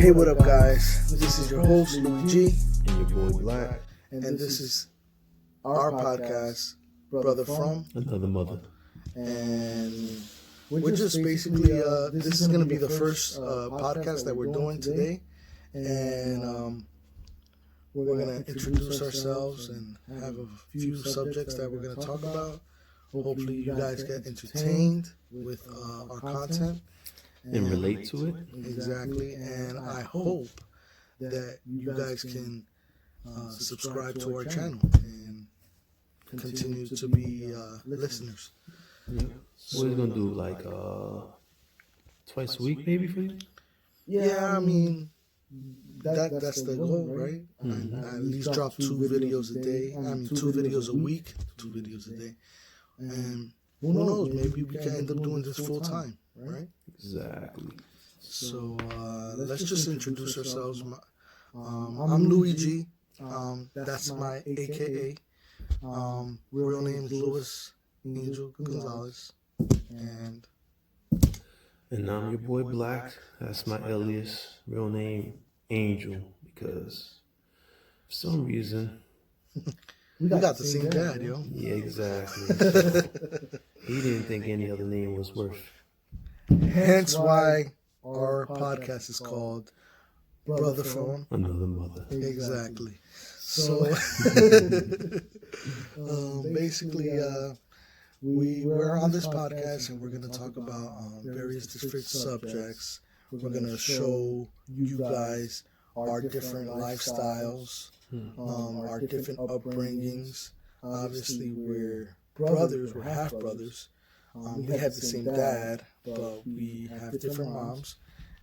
Hey, what up, guys? This is your host, Louis G. And your boy Black. And this is our podcast, Brother From. Another mother. And we're just basically, this is going to be the first podcast that we're doing today. And we're going to introduce ourselves and have a few subjects that we're going to talk about. Hopefully you guys get entertained with our content. And relate to it. Exactly. And I hope that you guys can subscribe to our channel and continue to be listeners. Yeah. So we're going to do like twice a week maybe for you? Yeah, I mean, that's the goal, right? Mm-hmm. I at least drop 2 videos a day. I mean, 2 videos a week, 2 videos a day. And who knows, maybe we can end up doing this full time, right? Exactly. So let's just introduce ourselves. I'm Louis G. That's my AKA. Real name is Louis Angel Gonzalez. And I'm your boy Black. That's my alias. Real name Angel, because for some reason we got the same dad, yo. Yeah, exactly. So he didn't think any other name was worth. Hence why our podcast is called Brother From. Another mother. Exactly. So basically, we're on this podcast and we're going to talk about various different subjects. We're going to show you guys our different lifestyles, our different upbringings. Obviously, we're brothers, we're half brothers. We have the same dad, but we have different moms.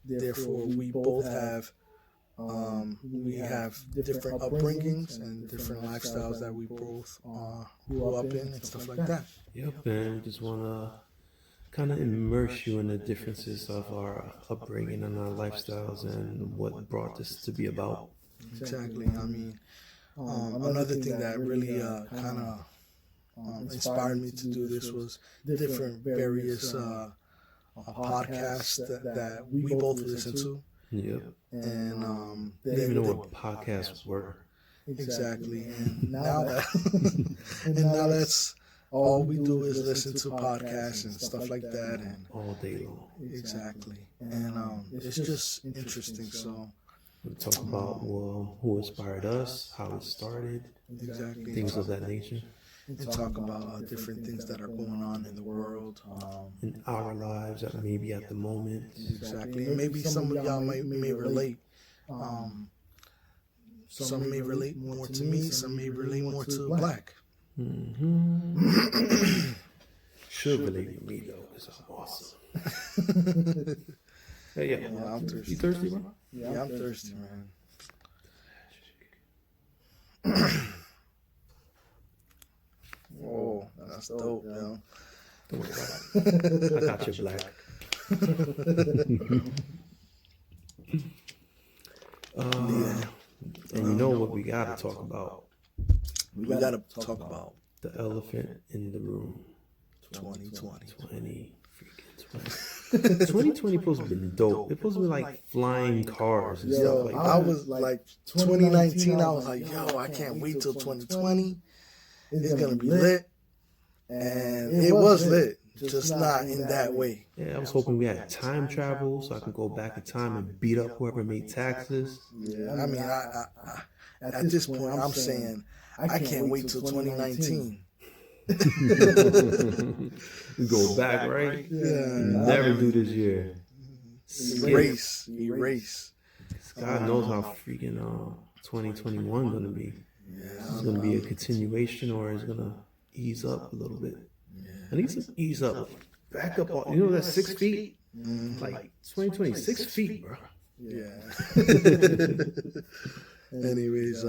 Therefore, we both have different upbringings and different lifestyles that we both grew up in and stuff like that. Yep, and we just want to kind of immerse you in the differences of our upbringing and our lifestyles and what brought this to be about. Exactly. I mean, another thing that really kind of inspired me to do this was different various podcasts that we both listen to. Yep. And they didn't even know what podcasts were. Exactly. And now that's all we do is listen to podcasts and stuff like that, and all day long. Exactly. And it's just interesting. So we talk about who inspired us, how it started, exactly, things of that nature. And talk about different things that are going on in the world, in our lives, maybe at the moment. Exactly. And maybe some of y'all may relate. Some may relate more to me. Some may relate more to Black. Mm-hmm. Should relate to me though, because I'm awesome. Yeah, I'm thirsty. You thirsty, bro? Yeah, I'm thirsty, man. Whoa, that's dope, yo. Don't worry about it. I got you, Black. And you know what we got to talk about? We got to talk about the elephant in the room. 2020. 2020 supposed to be dope. It's supposed to be like flying cars and stuff like that. I was like 2019. I was like, yo, I can't wait till 2020. It's gonna be lit, and it was lit, just not in that way. Yeah, I was hoping we had time travel so I could go back in time and beat up whoever made taxes. Yeah, I mean, I at this point, I'm saying I can't wait till 2019. Go back, right? Yeah. Never do this year. Erase. God knows how freaking 2021 gonna be. Yeah, it's gonna be a continuation, or it's gonna ease up a little bit. It needs to ease up. Back up, you know that's 6 feet. Like 2020, 6 feet, bro. Yeah. Anyways,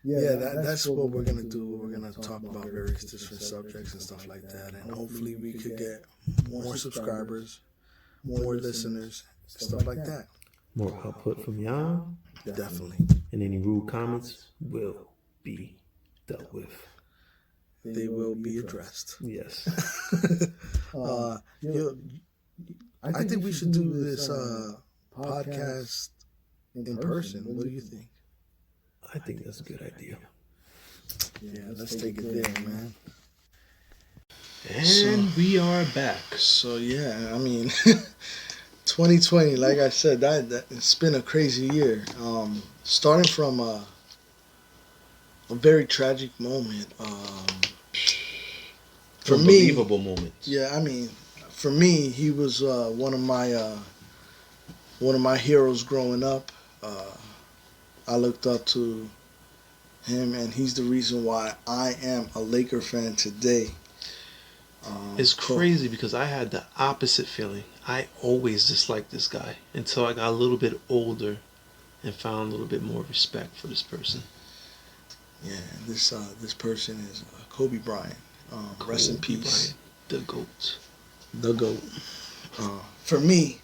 that's what we're gonna do. We're gonna talk about various different subjects and stuff like that, and hopefully we could get more subscribers, more listeners, stuff like that. More output from y'all. Definitely. And any rude comments will be dealt with. They will be addressed. Yes. I think we should do this podcast in person. What do you think? I think that's a good idea. Yeah, let's take it there, man. And we are back. So yeah, I mean, 2020, like I said, that it's been a crazy year. Starting from a very tragic moment. For me, Unbelievable moments. yeah, I mean, for me, he was one of my heroes growing up. I looked up to him, and he's the reason why I am a Laker fan today. It's crazy because I had the opposite feeling. I always disliked this guy until I got a little bit older and found a little bit more respect for this person. Yeah, this person is Kobe Bryant. Rest in peace. Bryant, the GOAT. The GOAT. For me,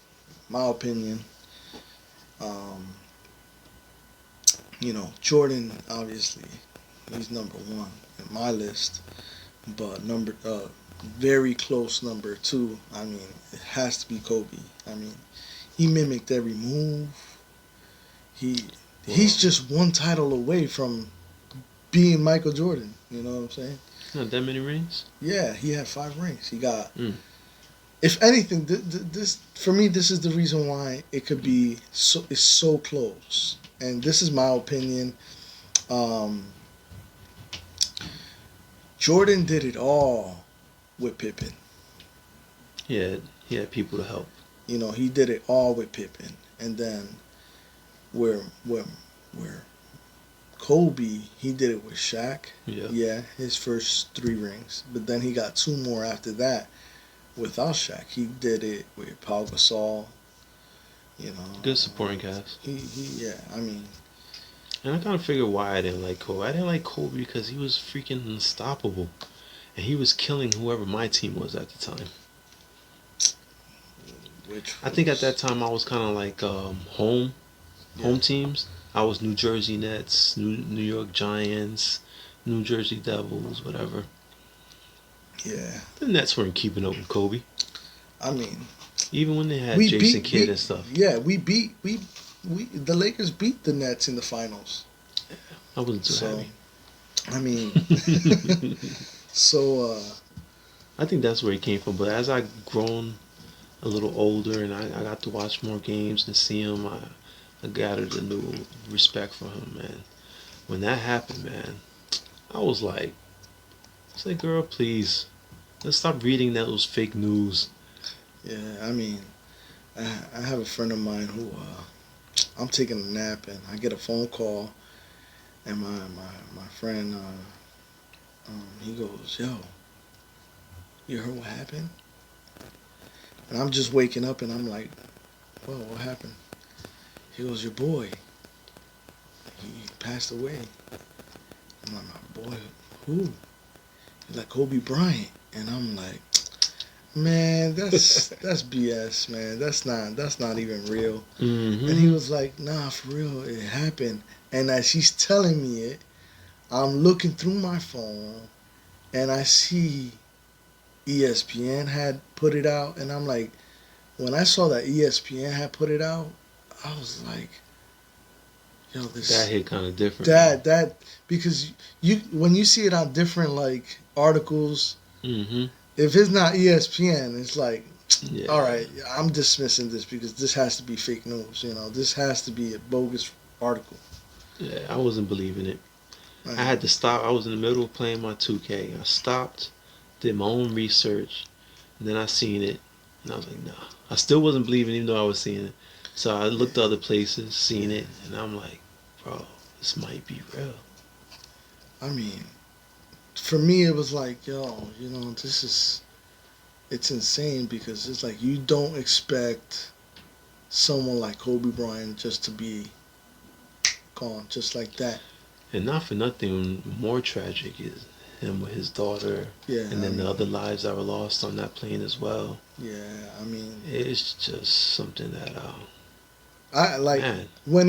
my opinion, um, Jordan, obviously, he's number one in my list, but very close number two. I mean, it has to be Kobe. I mean, he mimicked every move. He's just one title away from being Michael Jordan. You know what I'm saying? Not that many rings? Yeah, he had 5 rings. He got. If anything, this for me, this is the reason why it could be it's so close. And this is my opinion. Jordan did it all with Pippen. He had people to help. He did it all with Pippen, and then where Kobe, he did it with Shaq. Yeah, his first 3 rings, but then he got 2 more after that without Shaq. He did it with Paul Gasol. Good supporting cast. Yeah, I mean. And I kind of figured why I didn't like Kobe. I didn't like Kobe because he was freaking unstoppable, and he was killing whoever my team was at the time. I think at that time I was kind of like home teams. I was New Jersey Nets, New York Giants, New Jersey Devils, whatever. Yeah. The Nets weren't keeping up with Kobe. I mean, even when they had Jason Kidd and stuff. Yeah, the Lakers beat the Nets in the finals. Yeah, I wasn't too happy. I mean, so I think that's where he came from. But as I grown a little older and I got to watch more games and see him, I gathered a new respect for him, man. When that happened, man, I was like, girl, please, let's stop reading those fake news. Yeah, I mean, I have a friend of mine who I'm taking a nap and I get a phone call, and my friend he goes, "Yo, you heard what happened?" And I'm just waking up and I'm like, "Whoa, what happened?" He goes, "Your boy, he passed away." I'm like, "My boy, who?" He's like, "Kobe Bryant," and I'm like, "Man, that's BS, man. That's not even real." Mm-hmm. And he was like, "Nah, for real, it happened." And as he's telling me it, I'm looking through my phone, and I see ESPN had put it out, and I'm like, when I saw that ESPN had put it out, I was like, "Yo, that hit kind of different." That because when you see it on different like articles, if it's not ESPN, it's like, all right, I'm dismissing this because this has to be fake news. This has to be a bogus article. Yeah, I wasn't believing it. I had to stop. I was in the middle of playing my 2K. I stopped, did my own research, and then I seen it, and I was like, nah. I still wasn't believing even though I was seeing it. So I looked at other places, seen it, and I'm like, bro, this might be real. I mean, for me, it was like, yo, it's insane because it's like you don't expect someone like Kobe Bryant just to be gone just like that. And not for nothing, more tragic is him with his daughter, and then the other lives that were lost on that plane as well. Yeah, I mean, it's just something that I like, man. When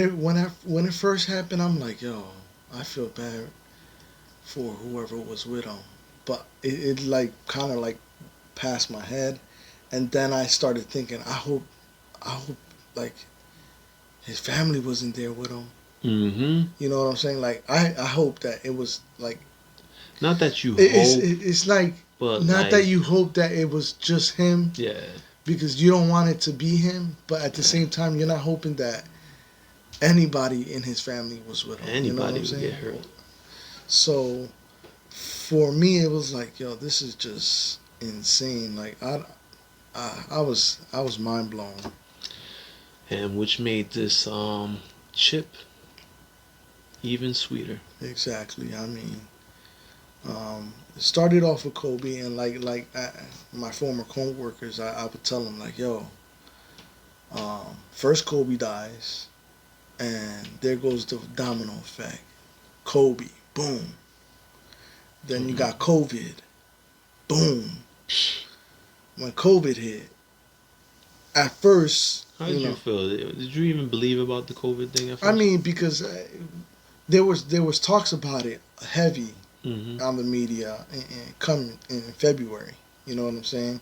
it first happened, I'm like, yo, I feel bad for whoever was with him, but it like kind of like passed my head, and then I started thinking, I hope like his family wasn't there with him. Mm-hmm. You know what I'm saying? Like I hope that it was like Not that you hope, it's like but not that like, you hope that it was just him yeah, because you don't want it to be him, but at the same time you're not hoping that anybody in his family was with him. You know what anybody I'm would saying? get hurt. So for me, it was like, yo, this is just insane. Like I was mind blown. And which made this chip even sweeter. Exactly. I mean, it started off with Kobe, and my former co-workers, I would tell them like, yo, first Kobe dies, and there goes the domino effect. Kobe, boom. Then you Mm-hmm. got COVID, boom. When COVID hit, at first, How did you feel? Did you even believe about the COVID thing at I first? mean, because there was talks about it heavy Mm-hmm. on the media coming in February. You know what I'm saying?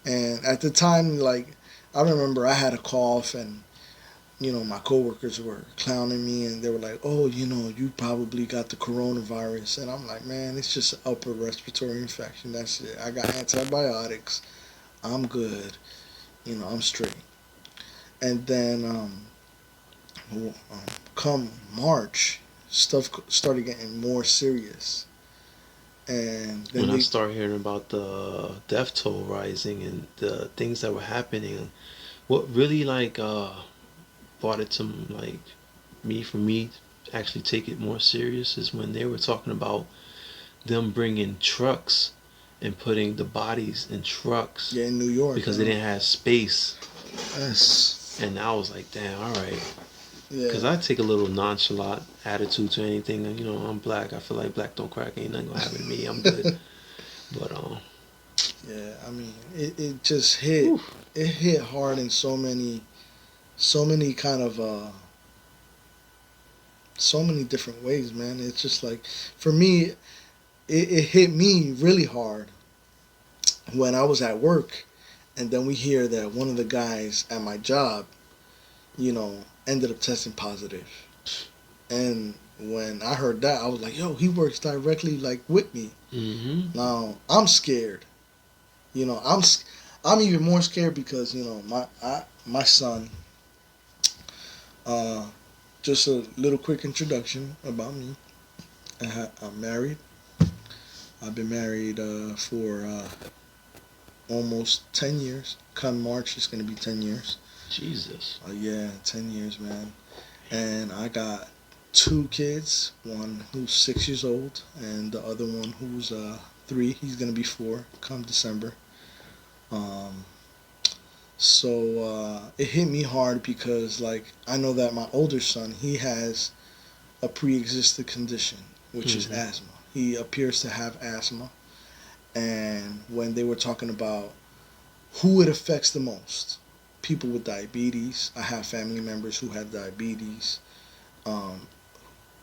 And at the time, like I remember, I had a cough, and my coworkers were clowning me, and they were like, "Oh, you probably got the coronavirus," and I'm like, "Man, it's just an upper respiratory infection. That's it. I got antibiotics. I'm good. I'm straight." And then come March, stuff started getting more serious, and then When I they start hearing about the death toll rising and the things that were happening, what really like brought it to like me to actually take it more serious is when they were talking about them bringing trucks and putting the bodies in trucks in New York, because they didn't have space. yes, And I was like, damn, all right. yeah, Because I take a little nonchalant attitude to anything. I'm black. I feel like black don't crack. Ain't nothing gonna happen to me. I'm good. But yeah. I mean, it just hit. whew, It hit hard in so many kind of so many different ways, man. It's just like for me, it hit me really hard when I was at work, and then we hear that one of the guys at my job, you know, ended up testing positive. And when I heard that, I was like, "Yo, he works directly like with me." mm-hmm. Now I'm scared. You know, I'm even more scared because my son. Uh, just a little quick introduction about me. I'm married. I've been married for almost 10 years. Come March, it's going to be 10 years. Jesus. Yeah, 10 years, man. And I got two kids, one who's 6 years old, and the other one who's 3. He's going to be 4 come December. Um, so it hit me hard because, like, I know that my older son, he has a pre-existing condition, which is Mm-hmm. asthma. He appears to have asthma. And when they were talking about who it affects the most, people with diabetes. I have family members who have diabetes. Um,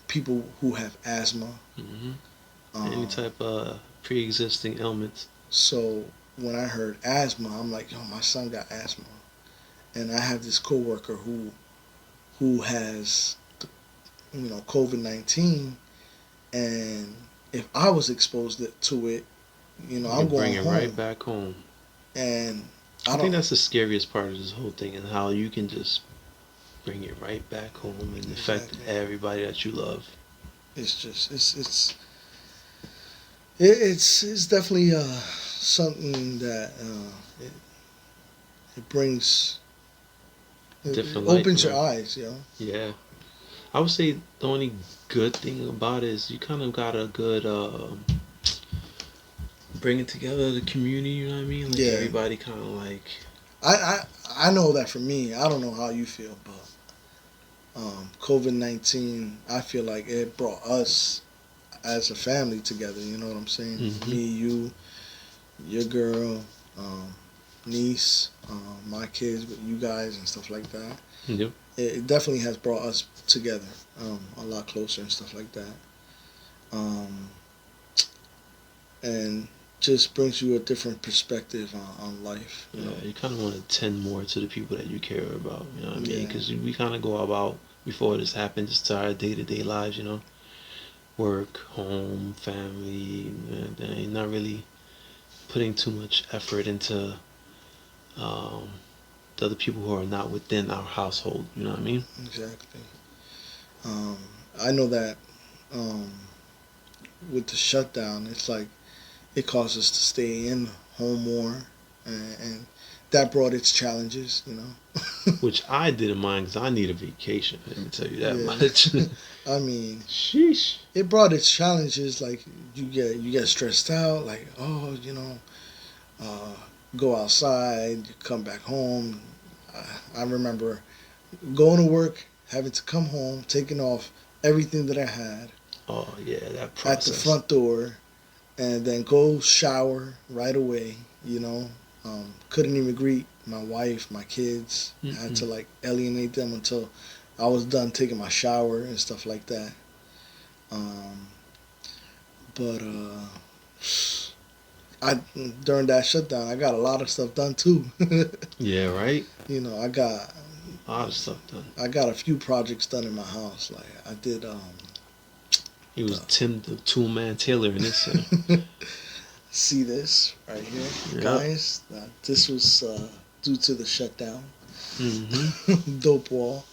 People who have asthma. Mm-hmm. Any Um, type of pre-existing ailments. so when I heard asthma, I'm like, yo, my son got asthma, and I have this coworker who has COVID-19, and if I was exposed to it, You I'm can bring going it right home, back home. and I I think don't that's the scariest part of this whole thing, and how you can just bring it right back home and affect exactly. everybody that you love. It's just it's definitely something that it brings it Different light, opens your man. eyes, Yeah. I would say the only good thing about it is you kind of got a good bringing together the community. You know what I mean? Like Yeah, everybody kind of like I, I know that for me. I don't know how you feel, but COVID-19, I feel like it brought us as a family together. You know what I'm saying? mm-hmm. Me, you, your girl, um, niece, my kids, with you guys and stuff like that. Yep. It definitely has brought us together a lot closer and stuff like that. Um, and just brings you a different perspective on life. You Yeah, know. you kind of want to tend more to the people that you care about. You know what I mean? Yeah. Because we kind of go about before this happened, just to our day-to-day lives. You know, work, home, family, and you're not really putting too much effort into um, the other people who are not within our household. You know what I mean? Exactly. Um, I know that um, with the shutdown, it's like it caused us to stay in home more, and that brought its challenges. You know. Which I didn't mind because I need a vacation. Let me tell you that Yeah. much. I mean, Sheesh. it brought its challenges. Like you get stressed out. Like, oh, uh, go outside, you come back home. I remember going to work, having to come home, taking off everything that I had Oh yeah, that at the process. front door, and then go shower right away. Couldn't even greet my wife, my kids. I had Mm-mm. to like alienate them until I was done taking my shower and stuff like that. Um, but I during that shutdown, I got a lot of stuff done too. Yeah, right. I got A lot of stuff done. I got a few projects done in my house. Like I did He was the Tim the Tool Man Taylor in this. see this right here, Yep. guys. This was due to the shutdown. Mm-hmm. Dope wall.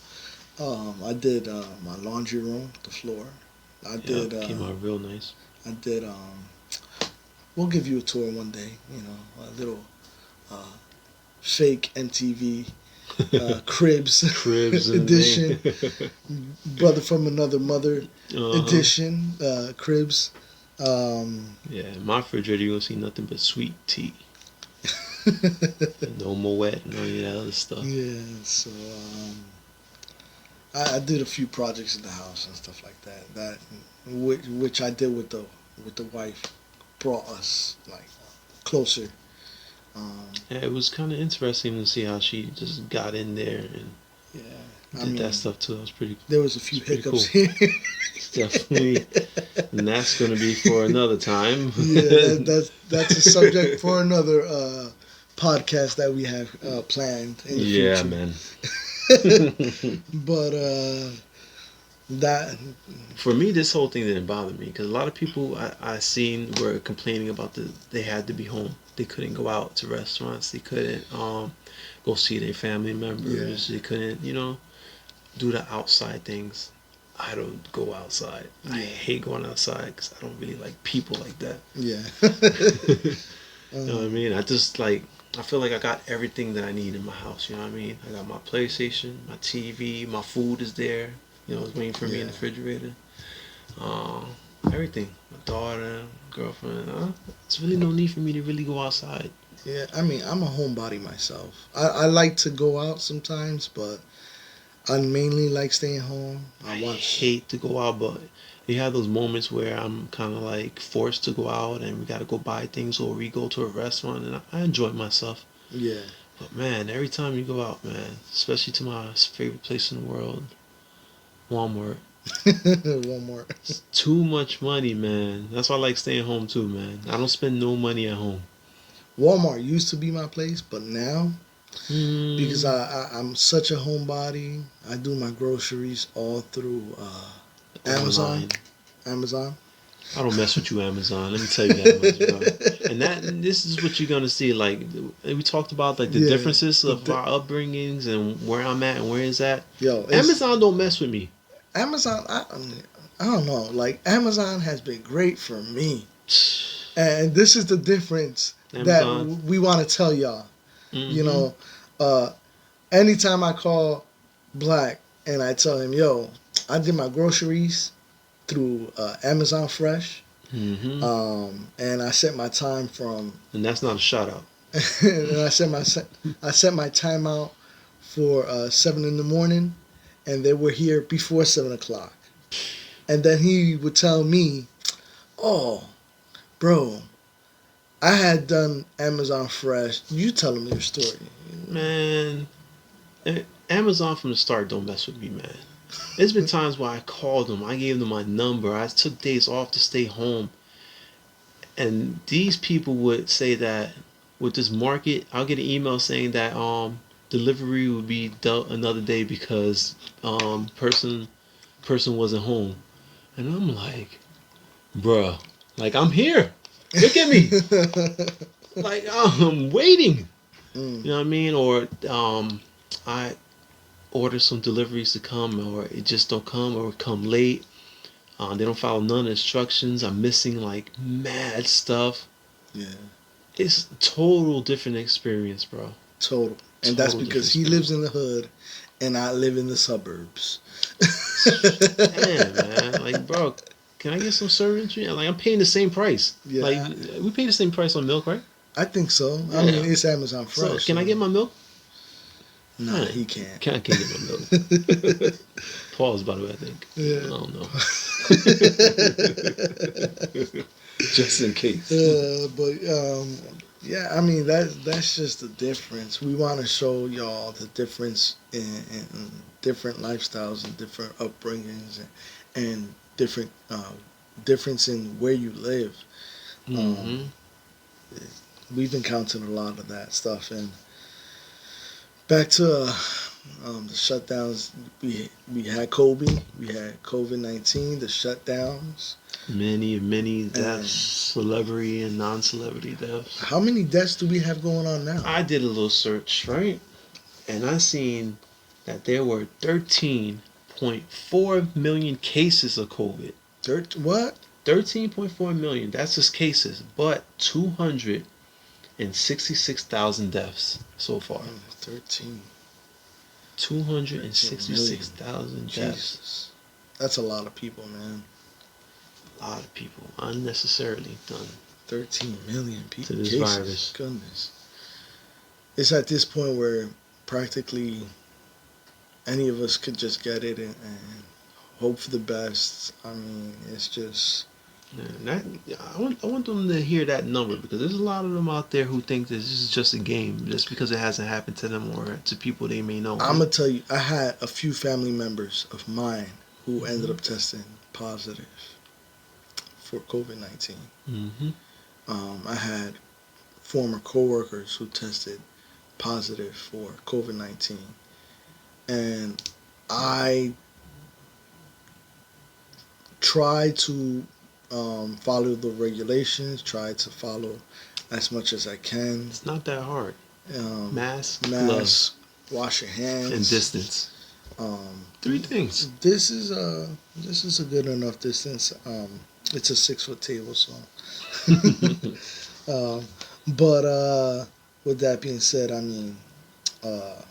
I did my laundry room, the floor. I Yep. did. Came out real nice. I did. We'll give you a tour one day. A little uh, fake MTV Cribs Cribs and edition, they. Brother from Another Mother Uh-huh. edition, Cribs. Um, Yeah, in my refrigerator you gonna see nothing but sweet tea. No Moet, no any of that other stuff. yeah, so I did a few projects in the house and stuff like that. Which I did with the wife brought us like closer. Um, Yeah, it was kind of interesting to see how she just got in there and yeah, I did that mean, stuff too. That was pretty. there was a few It's pretty hiccups cool. here. It's definitely, and that's gonna be for another time. Yeah, that's a subject for another podcast that we have planned in the Yeah, future. man. But that For me, this whole thing didn't bother me because a lot of people I seen were complaining about they had to be home. They couldn't go out to restaurants. They couldn't go see their family yeah members. They couldn't do the outside things. I don't go outside. I yeah hate going outside because I don't really like people like that. yeah. You know what I um, mean? I feel like I got everything that I need in my house. You know what I mean? I got my PlayStation, my TV, my food is there. It's waiting for me in yeah the refrigerator. Um, Everything. My daughter, girlfriend. It's really no need for me to really go outside. yeah. I mean, I'm a homebody myself. I like to go out sometimes, but I mainly like staying home. I I watch. hate to go out, but you have those moments where I'm kind of like forced to go out and we got to go buy things or we go to a restaurant and I enjoy myself. Yeah. But man, every time you go out, man, especially to my favorite place in the world, Walmart, One more. it's too much money, man. That's why I like staying home too, man. I don't spend no money at home. Walmart used to be my place, but now because Mm, I'm such a homebody, I do my groceries all through Amazon. Online. Amazon. I don't mess with you, Amazon. Let me tell you that much, bro. And this is what you're gonna see. Like we talked about, like the Yeah. differences of our upbringings and where I'm at and where it's at. Yo, it's Amazon don't mess with me. Amazon. I don't know. Like Amazon has been great for me, and this is the difference that Amazon. we want to tell y'all. You Mm-hmm. know, uh, anytime I call Black and I tell him, "Yo, I did my groceries through Amazon Fresh," Mm-hmm. and I set my time from And that's not a shout out. and I set my timeout for 7 in the morning, and they were here before 7 o'clock. And then he would tell me, "Oh, bro, I had done Amazon Fresh. You tell him your story." Man, Amazon from the start don't mess with me, man. There's been times where I called them, I gave them my number, I took days off to stay home, And these people would say that with this market, I'll get an email saying that delivery would be dealt another day because person wasn't home. And I'm like, bruh, like I'm here. Look at me. Like I'm waiting. Mm. You know what I mean? Or I order some deliveries to come, or it just don't come, or come late. They don't follow none of the instructions. I'm missing like mad stuff. Yeah. It's total different experience, bro. Total. And that's Total because different he lives experience. in the hood and I live in the suburbs. Damn, man. Like, bro, can I get some surgery? Like, I'm paying the same price. Like, Yeah, we pay the same price on milk, right? I think so. I mean, Yeah. it's Amazon So, Fresh. can I So. get my milk? Nah, Man, he can't. can't get my milk. Pause, by the way, I think. I Yeah. don't know. Just in case. But yeah, I mean that's just the difference. We want to show y'all the difference in different lifestyles and different upbringings and different difference in where you live. Um, Mm-hmm. we've encountered a lot of that stuff. And back to the shutdowns, we had Kobe, we had COVID-19, the shutdowns. Many deaths, And celebrity and non-celebrity deaths. how many deaths do we have going on now? I did a little search, right? And I seen that there were 13.4 million cases of COVID. What? 13.4 million, that's just cases, but 266,000 deaths so far. 13. 266,000 deaths. Jesus. That's a lot of people, man. A lot of people unnecessarily done 13 million people. to this cases. virus. Goodness. It's at this point where practically any of us could just get it and hope for the best. I mean, it's just. I want them to hear that number because there's a lot of them out there who think that this is just a game just because it hasn't happened to them or to people they may know. I'm going to tell you, I had a few family members of mine who ended up testing positive for COVID-19. Mm-hmm. I had former coworkers who tested positive for COVID-19. And I try to follow the regulations, try to follow as much as I can. It's not that hard. Mask, Mask, wash your hands, and distance. Um, 3 things. this is a good enough distance. It's a 6-foot table, so. um, but with that being said, I mean, uh,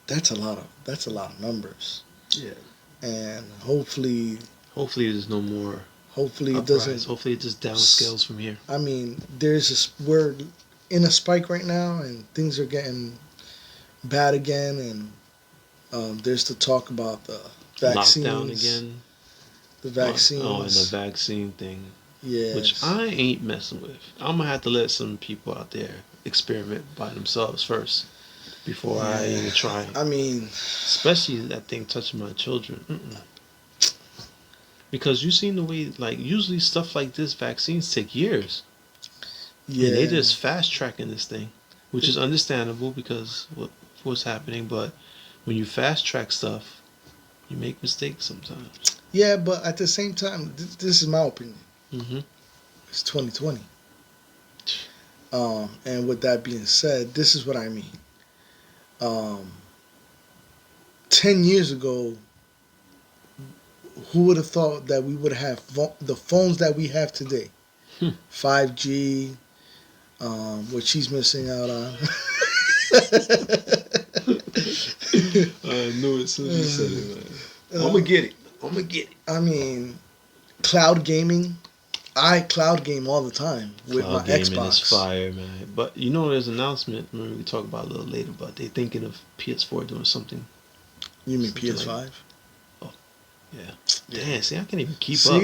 that's a lot of numbers. Yeah. And hopefully there's no more it uprise. doesn't. Hopefully it just downscales from here. I mean, we're in a spike right now, and things are getting bad again, and there's the talk about the vaccines. Lockdown again. The vaccines. Oh, and the vaccine thing. Yes. Which I ain't messing with. I'm gonna have to let some people out there experiment by themselves first before I even try. I mean, especially that thing touching my children. Because you seen the way, like, usually stuff like this, vaccines take years. Yeah. And they just fast tracking this thing, which is understandable because what's happening. But when you fast track stuff, you make mistakes sometimes. Yeah, but at the same time, this is my opinion. Mm-hmm. It's 2020. And with that being said, this is what I mean. 10 years ago, who would have thought that we would have the phones that we have today? 5G, which he's missing out on. I knew it as soon as you said it, man. I'm gonna get it. I mean, cloud gaming. I cloud game all the time with my Xbox. Cloud gaming is fire, man. But you know, there's an announcement. Remember, we talk about it a little later, but they're thinking of PS4 doing something. You mean PS5? Like, oh, yeah. Damn, see, I can't even keep up.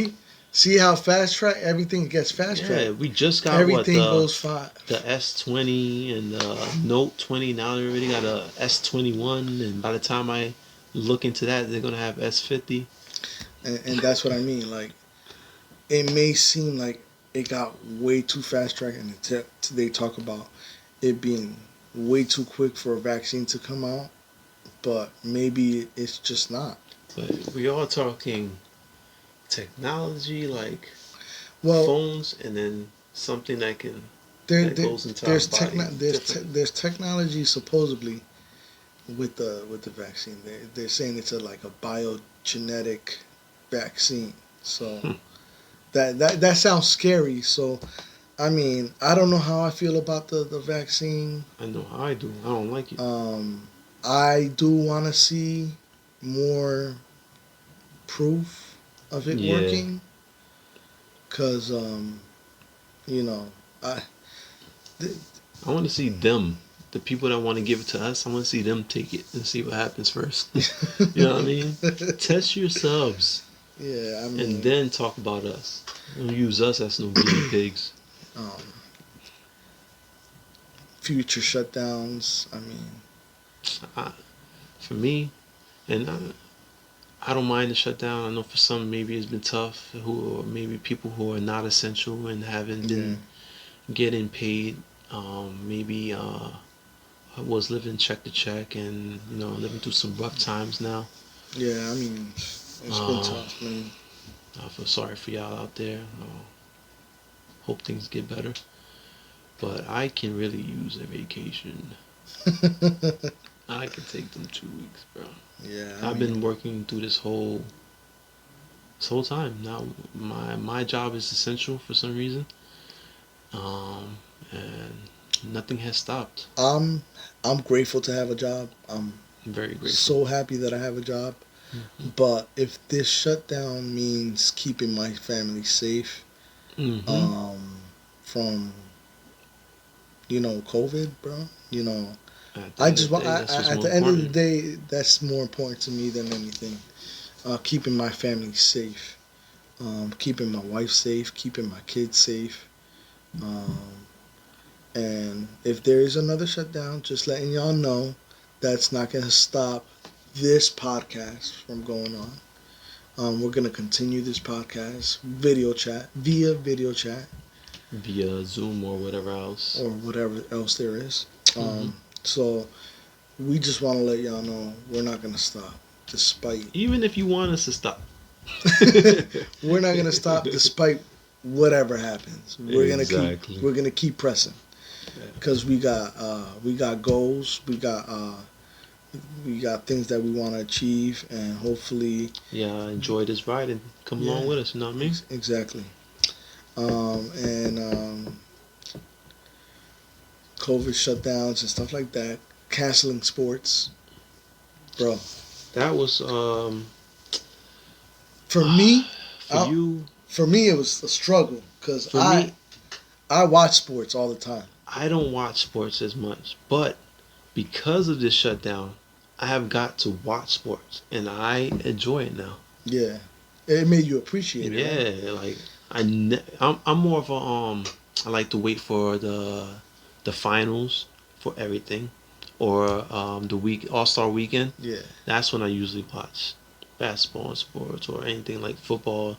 See how fast track everything gets fast track. Yeah, we just got everything goes fast. The S20 and the Note 20. Now they already got a S21, and by the time I look into that, they're gonna have S50. And that's what I mean. Like, it may seem like it got way too fast tracked, and they talk about it being way too quick for a vaccine to come out. But maybe it's just not. But we are talking technology, like Well, phones, and then something there, that there goes into our body differently. there's technology supposedly with the vaccine. They're saying it's like a biogenetic vaccine. So Hmm. that sounds scary. So I mean, I don't know how I feel about the vaccine. I know how I do. I don't like it. Um, I do want to see more proof of it Yeah, working, cause you know, I th- I want to see them, the people that want to give it to us. I want to see them take it and see what happens first. You know what I mean? Test yourselves yeah, I and mean, then talk about us. Don't use us as no guinea pigs. um, future shutdowns. I mean, I, for me, and I don't mind the shutdown. I know for some maybe it's been tough. Who or maybe people who are not essential and haven't yeah, been getting paid. Maybe was living check to check and living through some rough times now. yeah. I mean, it's been Uh, tough, man. I feel sorry for y'all out there. Hope things get better. But I can really use a vacation. I can take them 2 weeks, bro. Yeah, I I've been mean, working through this whole time. Now my job is essential for some reason, and nothing has stopped. I'm I'm grateful to have a job. I'm I'm very grateful. so happy that I have a job. Hmm. But if this shutdown means keeping my family safe, Hmm. um, from COVID, bro, At the I end just of the want. day, that's what's At more the end of the important. day, that's more important to me than anything. Keeping my family safe, keeping my wife safe, keeping my kids safe. Um, and if there is another shutdown, just letting y'all know that's not going to stop this podcast from going on. We're going to continue this podcast via video chat, Via Zoom or whatever else. or whatever else there is. Hmm. So we just want to let y'all know we're not going to stop despite. Even if you want us to stop. We're not going to stop despite whatever happens. Exactly. We're gonna keep pressing because we got goals, we got things that we want to achieve, and hopefully, Yeah, enjoy this ride and come yeah, along with us. You know what I mean? exactly. And COVID shutdowns and stuff like that, canceling sports, bro. That was For me, for I, you. for me, it was a struggle because For me, I watch sports all the time. I don't watch sports as much, but because of this shutdown, I have got to watch sports, and I enjoy it now. Yeah, it made you appreciate it, right? Yeah, like I'm more of a I like to wait for the finals for everything, or the All Star weekend. Yeah, That's when I usually watch basketball and sports or anything like football.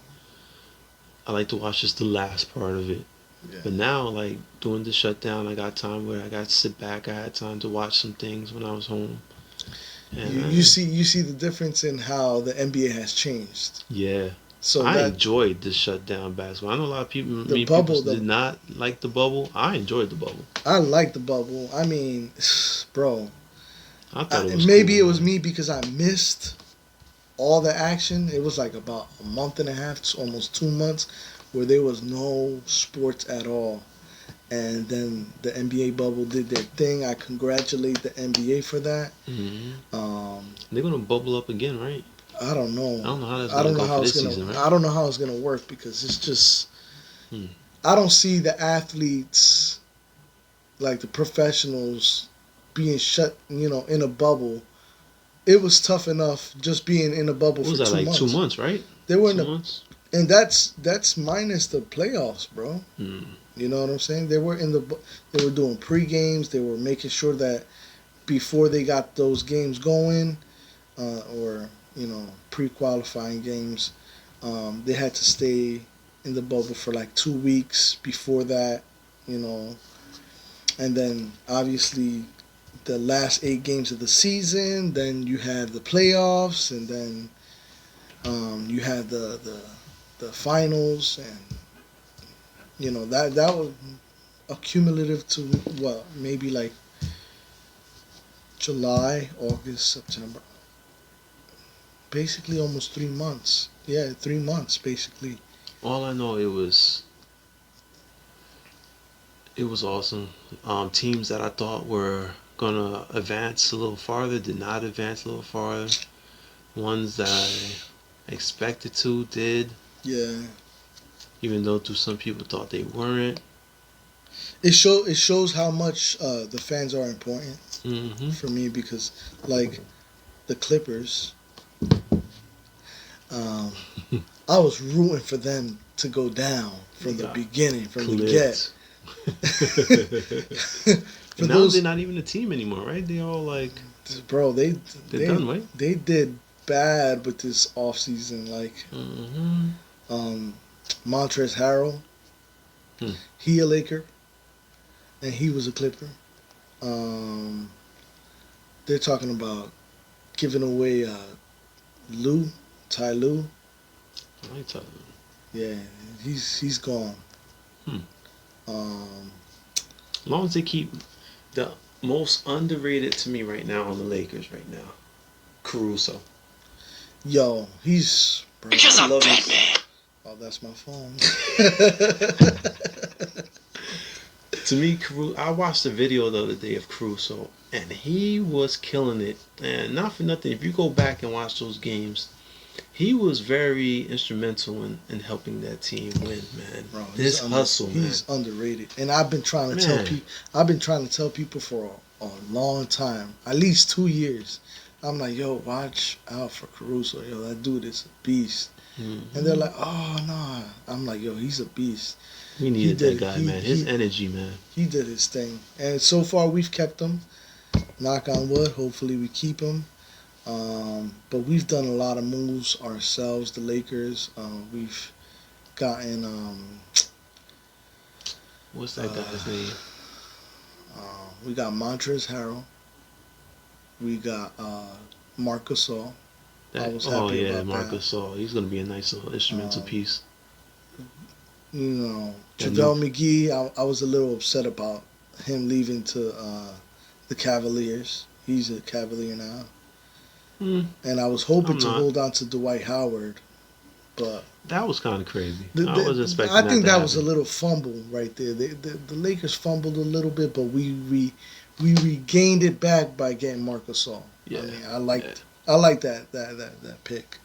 I like to watch just the last part of it. yeah. But now, like during the shutdown, I got time where I got to sit back. I had time to watch some things when I was home, and You see the difference in how the NBA has changed. yeah, So I that enjoyed the shutdown basketball. I know a lot of people, the many people bubble, did not like the bubble. I enjoyed the bubble. I like the bubble. I mean, bro, I thought it was cool, maybe it was man. me because I missed all the action. It was like about a month and a half, almost 2 months, where there was no sports at all. And then the NBA bubble did their thing. I congratulate the NBA for that. Hmm. Um, They're gonna bubble up again, right? I don't I know. don't know how that's I gonna don't know go for how it's this gonna. season, right? I don't know how it's gonna work because it's just. Hmm. I don't see the athletes, like the professionals, being shut. In a bubble. It was tough enough just being in a bubble What was for that, two like two months. months, right? They were in Two the, months. and that's minus the playoffs, bro. Hmm. You know what I'm saying? They were they were doing pre games. They were making sure that before they got those games going, or pre qualifying games, they had to stay. in the bubble for like 2 weeks before that, you know, and then obviously the last 8 games of the season. Then you had the playoffs, and then you had the finals, and that was accumulative to what, maybe like July, August, September, basically almost 3 months. Yeah, 3 months basically. All I know, it was awesome. Teams that I thought were gonna advance a little farther did not advance a little farther. Ones that I expected to did, Yeah, even though to some people thought they weren't. it shows how much the fans are important Mm-hmm. for me, because like the Clippers, um, I was rooting for them to go down from the beginning, from the get. For And now those, they're not even a team anymore, right? They all like bro, they're done, right? they did bad with this offseason. Like, Mm-hmm. um, Montrezl Harrell, Hmm. he a Laker, and he was a Clipper. Um, they're talking about giving away Lou, Ty Lue. I like Tyler. Yeah, he's gone. Hmm. Um, As long as they keep the most underrated to me right now on the Lakers right now, Caruso. yo, he's bro, Because I I'm love Batman. Oh, that's my phone. To me, Caruso, I watched a video the other day of Caruso, and he was killing it. And not for nothing, if you go back and watch those games, he was very instrumental in helping that team win, man. Bro, This hustle, man. He's underrated, and I've been trying to Man. tell people for a long time, at least 2 years. I'm like, yo, watch out for Caruso. Yo, that dude is a beast. Mm-hmm. And they're like, oh no. I'm like, yo, he's a beast. We needed that guy, man. His energy, man. He did his thing, and so far we've kept him. Knock on wood. Hopefully we keep him. But we've done a lot of moves ourselves, the Lakers. We've gotten What's that guy's name? we got Montrezl Harrell. We got Marc Gasol. I was happy about Marc that. Gasol. He's gonna be a nice little instrumental piece. You know, And JaVale McGee. I was a little upset about him leaving to the Cavaliers. He's a Cavalier now. And I was hoping to hold on to Dwight Howard, but that was kind of crazy. I was expecting. I think that was a happen. little fumble right there. The Lakers fumbled a little bit, but we regained it back by getting Marc Gasol. Yeah, I mean, I like that pick.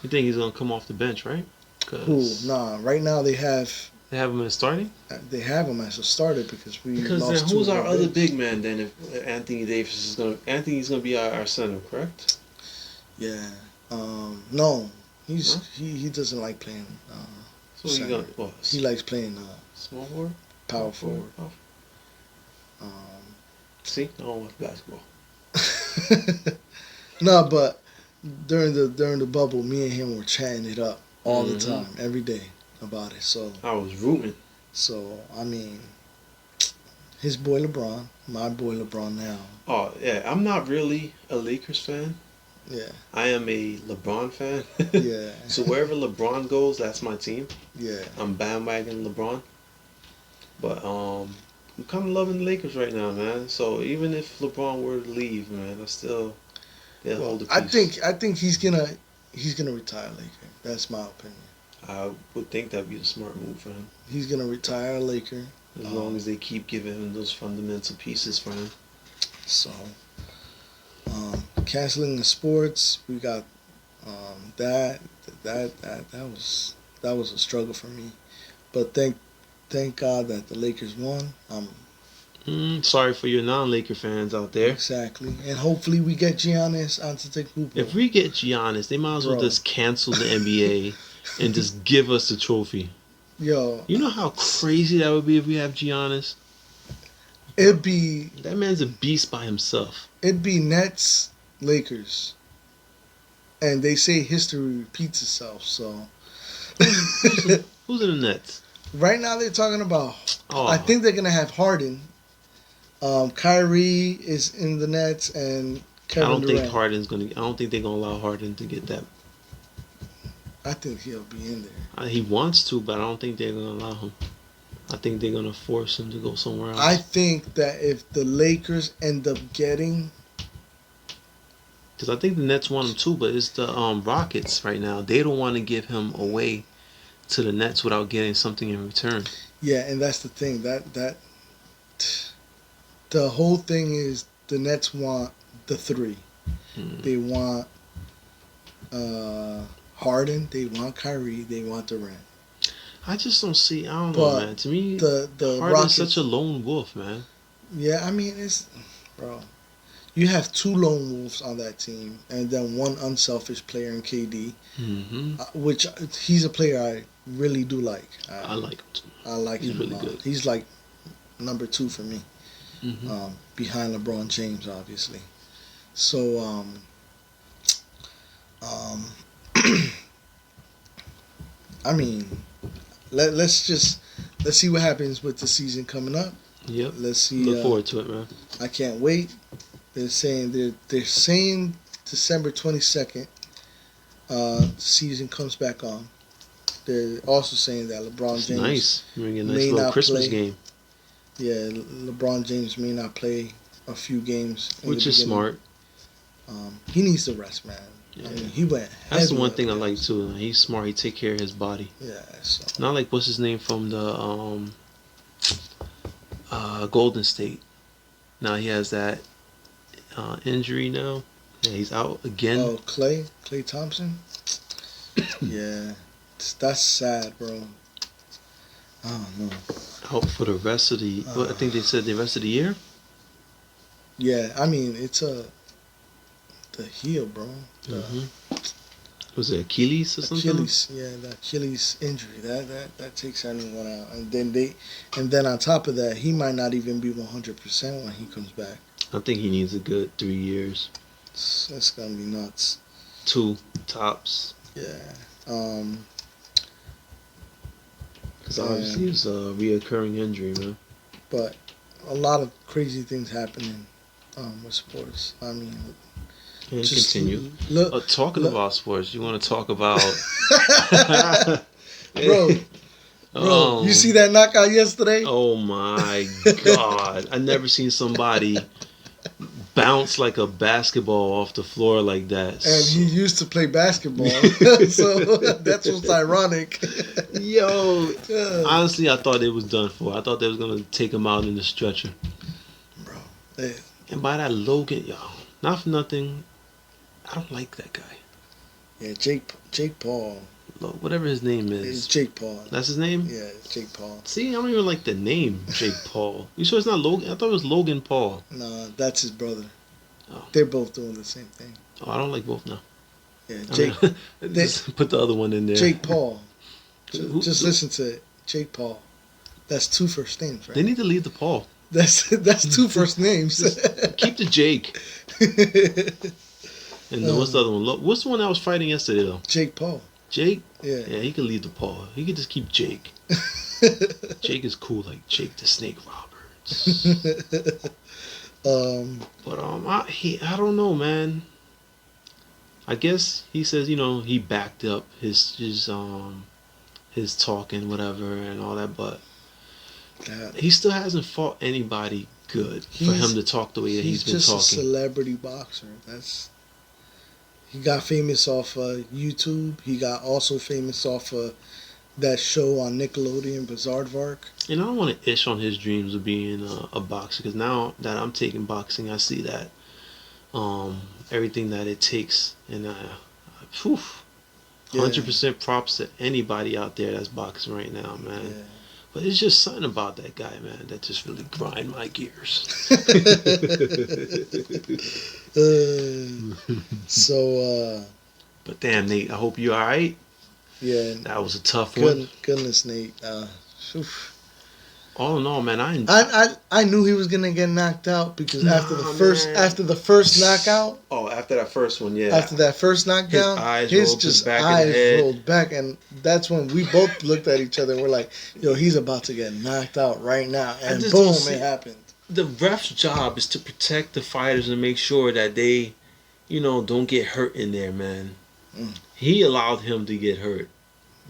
You think he's gonna come off the bench, right? Who? Nah. Right now they have him as starting. They have him as a starter because Because lost then who's two of our other bigs. big man then? If Anthony Davis is gonna, Anthony's gonna be our center, correct? Yeah. No. Huh? He doesn't like playing. So he center. gonna He likes playing small forward, power forward. See, I don't watch basketball. No, but during the bubble, me and him were chatting it up all the time, every day about it. So I was rooting. So I mean, his boy LeBron, my boy LeBron now. Oh yeah, I'm not really a Lakers fan. Yeah. I am a LeBron fan. Yeah. So wherever LeBron goes, that's my team. Yeah. I'm bandwagon LeBron. But I'm kind of loving the Lakers right now, man. So even if LeBron were to leave, man, they'll hold the peace. I think he's gonna retire Laker. That's my opinion. I would think that'd be a smart move for him. He's gonna retire a Laker As long as they keep giving him those fundamental pieces for him. So, canceling the sports, we got that was a struggle for me, but thank God that the Lakers won. Sorry for your non-Laker fans out there. Exactly, and hopefully we get Giannis Antetokounmpo. If we get Giannis, they might as well just cancel the NBA and just give us the trophy. Yo, you know how crazy that would be if we have Giannis? It'd be that man's a beast by himself. It'd be Nets, Lakers, and they say history repeats itself. So Who's in the Nets? Right now they're talking about. Oh, I think they're gonna have Harden. Kyrie is in the Nets and I Kevin don't think Durant. Harden's gonna. I don't think they're gonna allow Harden to get that. I think he'll be in there. He wants to, but I don't think they're gonna allow him. I think they're gonna force him to go somewhere else. I think that if the Lakers end up getting, because I think the Nets want him too, but it's the Rockets right now. They don't want to give him away to the Nets without getting something in return. yeah, and that's the thing that the whole thing is the Nets want the three. They want Harden, they want Kyrie, they want Durant. I just don't see. I don't But know, man. To me, the Harden's Rockets, such a lone wolf, man. yeah, I mean it's bro. You have two lone wolves on that team, and then one unselfish player in KD, which he's a player I really do like. I like him too. I like He's him really a lot. good. He's like number 2 for me, Mm-hmm. behind LeBron James, obviously. So, I mean, let's see what happens with the season coming up. Yep. Let's see. Look forward to it, man. I can't wait. They're saying December 22nd. Season comes back on. They're also saying that LeBron It's James nice. Bring a nice may little not Christmas play. game, Yeah, LeBron James may not play a few games, which is smart. He needs to rest, man. Yeah. I mean, he went. That's the heavy one up thing I there. like too. He's smart. He take care of his body. Yeah, so Not like what's his name from the Golden State. Now he has that injury now. Yeah, he's out again. Clay Thompson. Yeah, that's sad, bro. I don't know. Out for the rest of the. I think they said the rest of the year. Yeah, I mean it's the heel, bro. Was it Achilles or something? Achilles, yeah, the Achilles injury that takes anyone out, and then on top of that, he might not even be 100% when he comes back. I think he needs a good 3 years. That's gonna be nuts. 2 tops. Yeah. Because obviously it's a reoccurring injury, man. But a lot of crazy things happening with sports. I mean, And just continue. Look, Talking about sports, you want to talk about... bro, you see that knockout yesterday? Oh my God. I never seen somebody bounce like a basketball off the floor like that. And he used to play basketball, so that's what's ironic. Yo, honestly, I thought it was done for. I thought they was gonna take him out in the stretcher. Bro, and by that Logan, yo, not for nothing, I don't like that guy. Yeah, Jake Paul. Whatever his name It's is. Jake Paul. That's his name? Yeah, it's Jake Paul. See, I don't even like the name Jake Paul. You sure it's not Logan? I thought it was Logan Paul. No, that's his brother. Oh. They're both doing the same thing. Oh, I don't like both now. Yeah, Jake. Just put the other one in there. Jake Paul. Just listen to it. Jake Paul. That's 2 first names, right? They need to leave the Paul. That's 2 first names. Keep the Jake. And then what's the other one? What's the one I was fighting yesterday though? Jake Paul. Jake? Yeah. Yeah, he could leave the Paul. He could just keep Jake. Jake is cool, like Jake the Snake Roberts. But I don't know, man. I guess he says, he backed up his talking, whatever, and all that, but he still hasn't fought anybody good for him to talk the way that he's been talking. He's just a celebrity boxer. He got famous off YouTube. He got also famous off that show on Nickelodeon, Bizarrevark. And I don't want to ish on his dreams of being a boxer, because now that I'm taking boxing, I see that everything that it takes, and 100% props to anybody out there that's boxing right now, man. Yeah. But it's just something about that guy, man, that just really grind my gears. But damn, Nate, I hope you're all right. Yeah. That was a tough one. Goodness, Nate. All in all, man, I knew he was gonna get knocked out because after the man. first knockout, Oh, after that first one, yeah. after that first knockdown, his his back of the eyes head. rolled back, and that's when we both looked at each other and we're like, "Yo, he's about to get knocked out right now," and boom, it happened. The ref's job is to protect the fighters and make sure that they, don't get hurt in there, man. He allowed him to get hurt.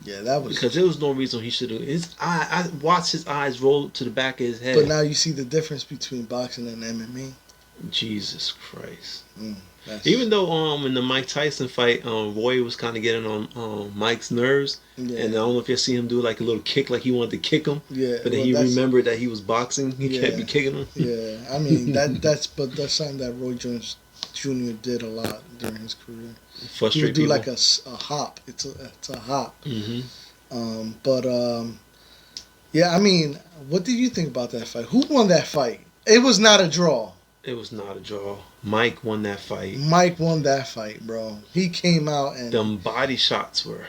Yeah, that was because there was no reason he should have. I watched his eyes roll to the back of his head. But now you see the difference between boxing and MMA. Jesus Christ. Even though in the Mike Tyson fight, Roy was kind of getting on Mike's nerves, and I don't know if you see him do like a little kick, like he wanted to kick him. Yeah, but then he remembered that he was boxing. He can't be kicking him. Yeah, I mean that's something that Roy Jones Jr. did a lot during his career. He would do like a hop. It's a hop. Yeah, I mean, what did you think about that fight? Who won that fight? It was not a draw. It was not a draw. Mike won that fight. Mike won that fight, bro. He came out and them body shots were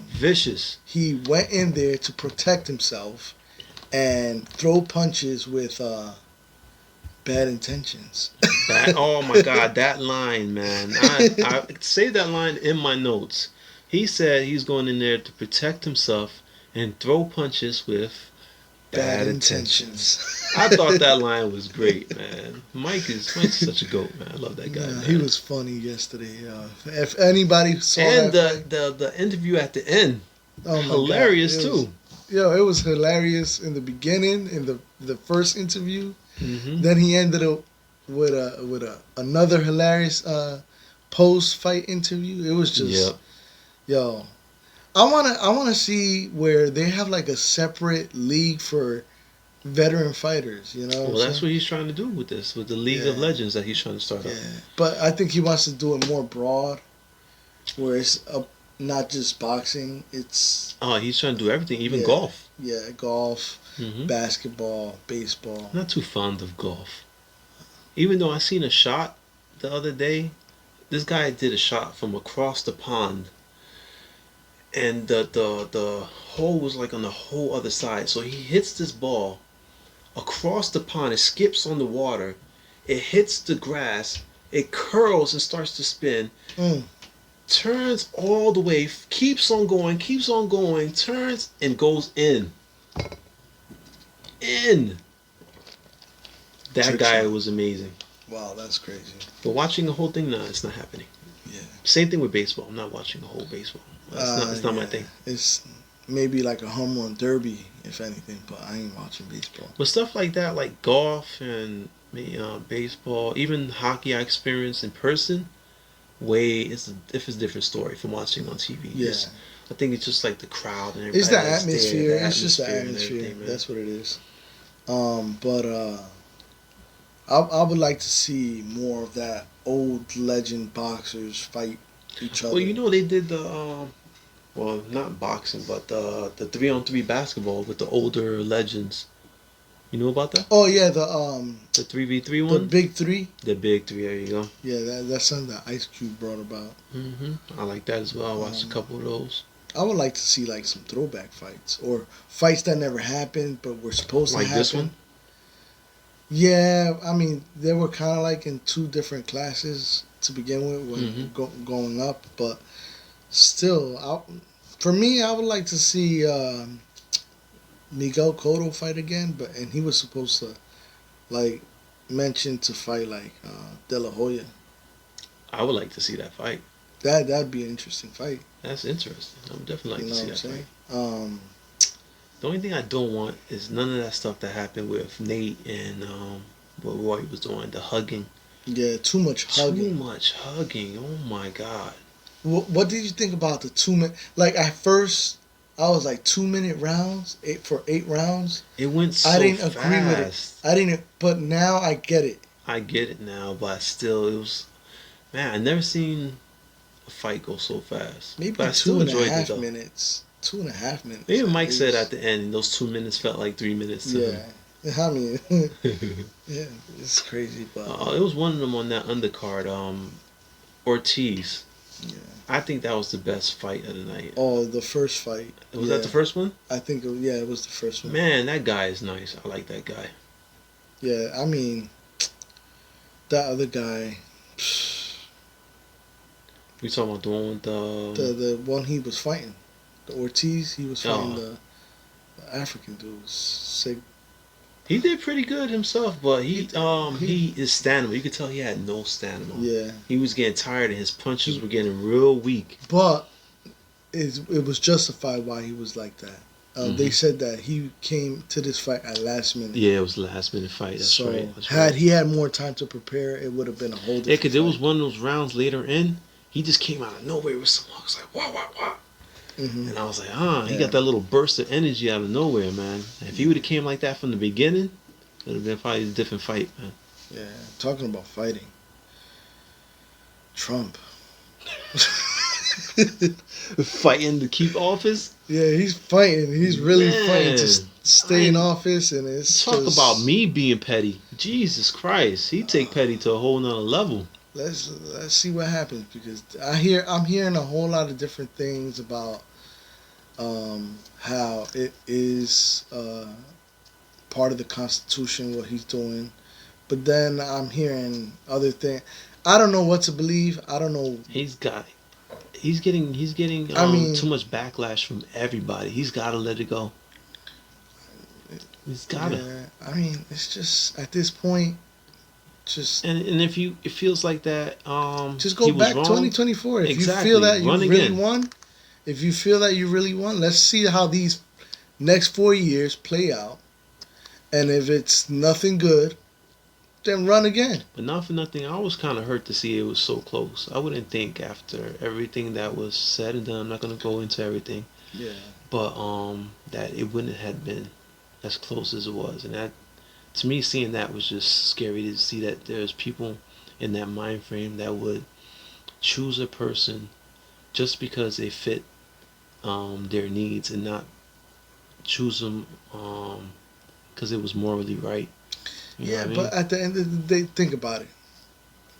vicious. He went in there to protect himself and throw punches with bad intentions. Oh my God, that line, man! I saved that line in my notes. He said he's going in there to protect himself and throw punches with bad intentions. I thought that line was great, man. Mike's such a goat, man. I love that guy. Yeah, he was funny yesterday. If anybody saw the interview at the end, hilarious too. It was hilarious in the beginning, in the first interview. Then he ended up with another hilarious post fight interview. It was just I wanna see where they have like a separate league for veteran fighters, Well, that's what he's trying to do with the League of Legends that he's trying to start up. But I think he wants to do it more broad, where it's not just boxing. It's he's trying to do everything, even golf. Yeah, golf, basketball, baseball. I'm not too fond of golf. Even though I seen a shot the other day, this guy did a shot from across the pond. And the hole was like on the whole other side. So he hits this ball across the pond. It skips on the water. It hits the grass. It curls and starts to spin. Turns all the way. Keeps on going. Turns and goes in. That guy was amazing. Wow, that's crazy. But watching the whole thing, nah, it's not happening. Yeah. Same thing with baseball. I'm not watching the whole baseball. It's not my thing. It's maybe like a home run derby, if anything, but I ain't watching baseball. But stuff like that, like golf and baseball, even hockey, I experienced in person. It's a different story from watching on TV. Yeah. I think it's just like the crowd and everything. It's the atmosphere. It's just the atmosphere. That's what it is. I would like to see more of that old legend boxers fight each other. Well, they did the not boxing, but the 3-on-3 basketball with the older legends. You know about that? Oh yeah, the 3v3 one. The big three. The big three. There you go. Yeah, that's something that Ice Cube brought about. I like that as well. I watched a couple of those. I would like to see like some throwback fights or fights that never happened but were supposed to happen. Like this one. Yeah, I mean they were kind of like in two different classes to begin with when going up, but still, for me, I would like to see Miguel Cotto fight again, and he was supposed to like mention to fight like De La Hoya. I would like to see that fight. That'd be an interesting fight. That's interesting. I would definitely like to see that fight. The only thing I don't want is none of that stuff that happened with Nate and what Roy was doing, the hugging. Yeah, too much hugging. Too much hugging. Oh my God. What did you think about the 2 minute? Like at first, I was like 2 minute rounds, 8 rounds. It went so fast. I didn't agree with it. But now I get it. I get it now, but still, it was. Man, I never seen a fight go so fast. Maybe but I still 2.5 minutes. 2.5 minutes. Maybe Mike said at the end, those 2 minutes felt like 3 minutes to him. I mean, yeah, it's crazy. But it was one of them on that undercard, Ortiz. Yeah. I think that was the best fight of the night. Oh, the first fight. Was that the first one? I think, yeah, it was the first one. Man, that guy is nice. I like that guy. Yeah, I mean, that other guy, We talking about the one with the one he was fighting, the Ortiz, he was fighting Oh. the African dude. Sig. He did pretty good himself, but he his stamina. You could tell he had no stamina. Yeah. He was getting tired, and his punches were getting real weak. But it was justified why he was like that. They said that he came to this fight at last minute. Yeah, it was a last minute fight. That's so right. That's had right. he had more time to prepare, it would have been a whole different. Yeah, because there was fight. one of those rounds later in. He just came out of nowhere with some hooks like wah wah wah. Mm-hmm. And I was like, he got that little burst of energy out of nowhere, man. And if he would have came like that from the beginning, it would have been probably a different fight, man. Yeah, talking about fighting. Trump. Fighting to keep office? Yeah, he's fighting. He's really fighting to Man. stay in office, and it's Talk just, about me being petty. Jesus Christ. He take petty to a whole nother level. Let's see what happens, because I'm hearing a whole lot of different things about how it is part of the Constitution what he's doing, but then I'm hearing other things. I don't know what to believe. I don't know. He's getting too much backlash from everybody. He's got to let it go. He's got to. Yeah, I mean, it's just at this point. Just and if it feels like that, just go back 2024. If exactly. you feel that you Run really again. won, if you feel that you really won, let's see how these next 4 years play out. And if it's nothing good, then run again. But not for nothing, I was kind of hurt to see it was so close. I wouldn't think after everything that was said and done. I'm not gonna go into everything. Yeah. But that it wouldn't have been as close as it was, and that. To me, seeing that was just scary to see that there's people in that mind frame that would choose a person just because they fit their needs and not choose them because it was morally right. You know what I mean? But at the end of the day, think about it.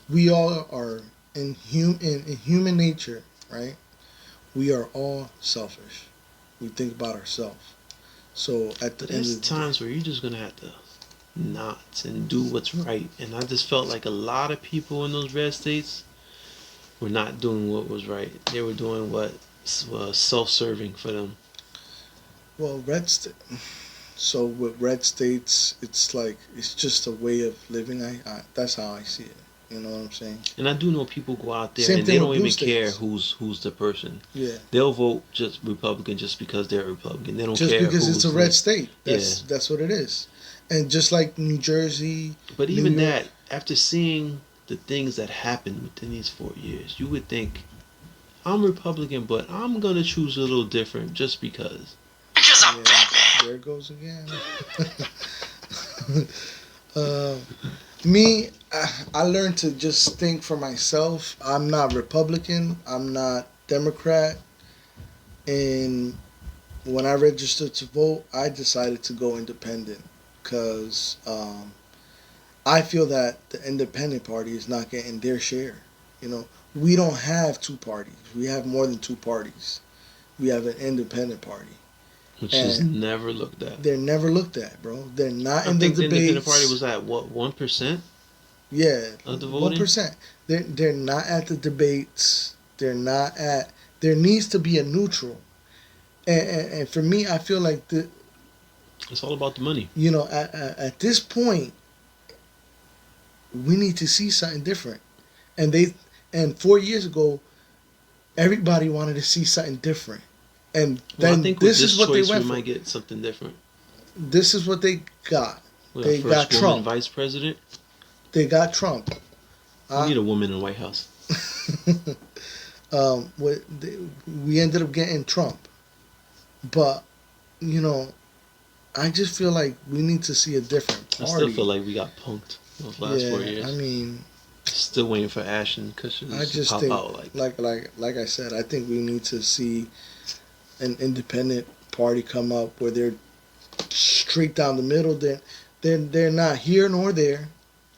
We all are in human nature, right? We are all selfish. We think about ourselves. So at the end of there's the times where you're just gonna have to not and do what's right, and I just felt like a lot of people in those red states were not doing what was right. They were doing what was self-serving for them. Well, so with red states, it's like it's just a way of living. That's how I see it. You know what I'm saying? And I do know people go out there Same and thing they don't with even blue care states. who's the person. Yeah. They'll vote just Republican just because they're Republican. They don't Just care because it's a red state. Yeah. That's what it is. And just like New Jersey. But even New York, that, after seeing the things that happened within these 4 years, you would think, I'm Republican, but I'm going to choose a little different just because. Because I'm Batman. There it goes again. Me, I learned to just think for myself. I'm not Republican. I'm not Democrat. And when I registered to vote, I decided to go independent because I feel that the independent party is not getting their share. You know, we don't have two parties. We have more than two parties. We have an independent party. Which is never looked at. They're never looked at, bro. They're not in the debates. I think the independent party was at, what, 1%? Yeah. Of the voting? 1%. They're not at the debates. They're not at... There needs to be a neutral. And for me, I feel like it's all about the money. You know, at this point, we need to see something different. And 4 years ago, everybody wanted to see something different. And then I think this with is what choice, they went we for. might get something different. This is what they got. They First got Trump. woman vice president. They got Trump. We need a woman in the White House. We ended up getting Trump. But, you know, I just feel like we need to see a different party. I still feel like we got punked those last 4 years. I mean... Still waiting for Ashton Kutcher to pop out. Like I said, I think we need to see an independent party come up where they're straight down the middle. They're not here nor there.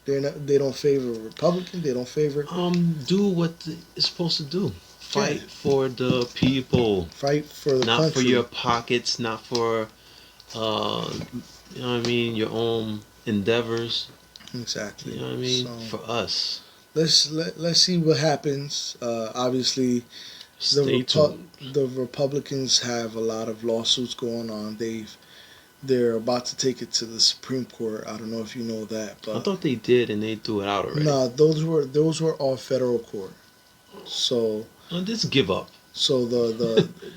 They don't favor Republican. They don't favor. Do what it's supposed to do. Fight for the people. Fight for the not country. for your pockets, not for you know what I mean, your own endeavors. Exactly. You know what I mean? So For us. let's see what happens. Obviously, Stay tuned. the Republicans have a lot of lawsuits going on. They're about to take it to the Supreme Court. I don't know if you know that, but I thought they did and they threw it out already. no, those were all federal court. So Just give up. so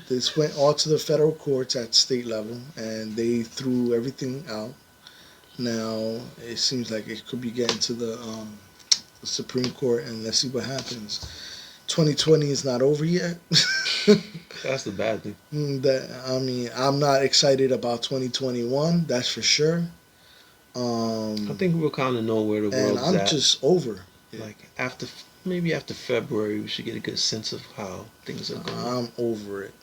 this went all to the federal courts at state level, and they threw everything out. Now it seems like it could be getting to the Supreme Court, and let's see what happens. 2020 is not over yet. That's the bad thing. I'm not excited about 2021. That's for sure. I think we'll kind of know where the and world's I'm at. just over. Like maybe after February, we should get a good sense of how things are going. I'm over it.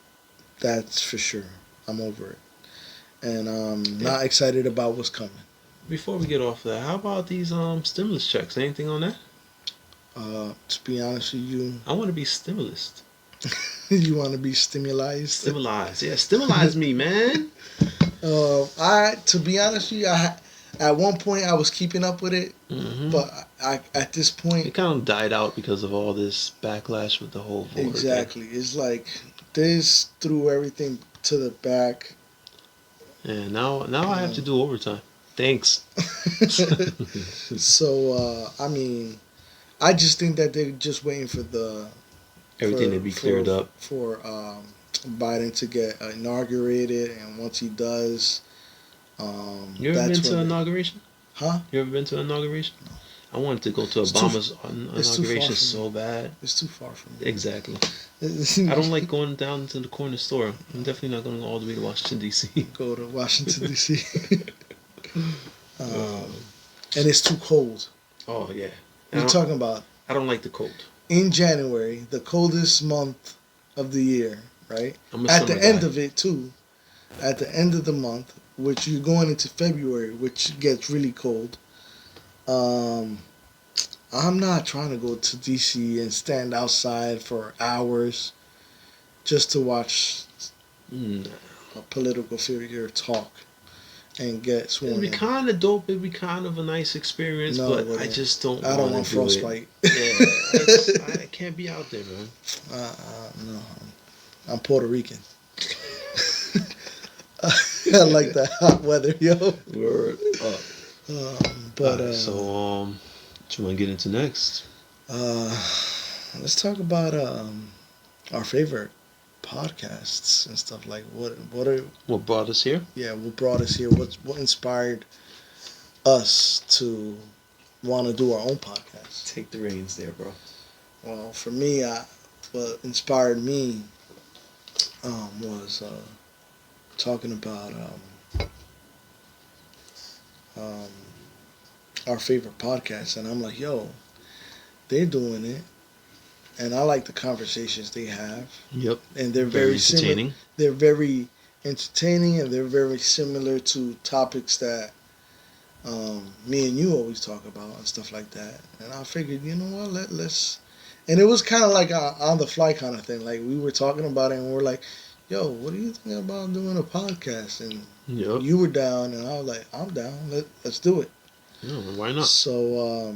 That's for sure. I'm over it, and I'm not excited about what's coming. Before we get off that, how about these stimulus checks? Anything on that? To be honest with you, I want to be stimulus. you want to be stimulized. Stimulized, yeah, stimulise me, man. To be honest with you, at one point I was keeping up with it, but at this point it kind of died out because of all this backlash with the whole voter exactly. thing. It's like this threw everything to the back. And now I have to do overtime. Thanks. So I just think that they're just waiting for everything to be cleared up for Biden to get inaugurated, and once he does, you ever been to an inauguration? Huh? You ever been to an inauguration? No. I wanted to go to Obama's inauguration so bad. It's too far from me. Exactly. I don't like going down to the corner store. I'm definitely not going to go all the way to Washington, D.C. Go to Washington, D.C. And it's too cold. Oh, yeah. We're talking about... I don't like the cold. In January, the coldest month of the year, right? At the end of it, too. At the end of the month, which you're going into February, which gets really cold. I'm not trying to go to D.C. and stand outside for hours just to watch a political figure talk and get sworn in. It'd be kind of dope. It'd be kind of a nice experience, but I just don't. I don't want frostbite. Yeah, I can't be out there, man. No, I'm Puerto Rican. I like that hot weather, yo. Word up. So, what you want to get into next? Let's talk about our favorite podcasts and stuff. Like what brought us here? Yeah, what brought us here? What inspired us to want to do our own podcast? Take the reins there, bro. Well, for me, what inspired me was talking about our favorite podcast, and I'm like, yo, they're doing it, and I like the conversations they have. Yep. And they're very entertaining. They're very entertaining, and they're very similar to topics that me and you always talk about and stuff like that. And I figured, you know what, let's. And it was kind of like a on the fly kind of thing. Like we were talking about it, and we're like, yo, what do you think about doing a podcast? And you were down, and I was like, I'm down. Let's do it. Yeah, why not? So,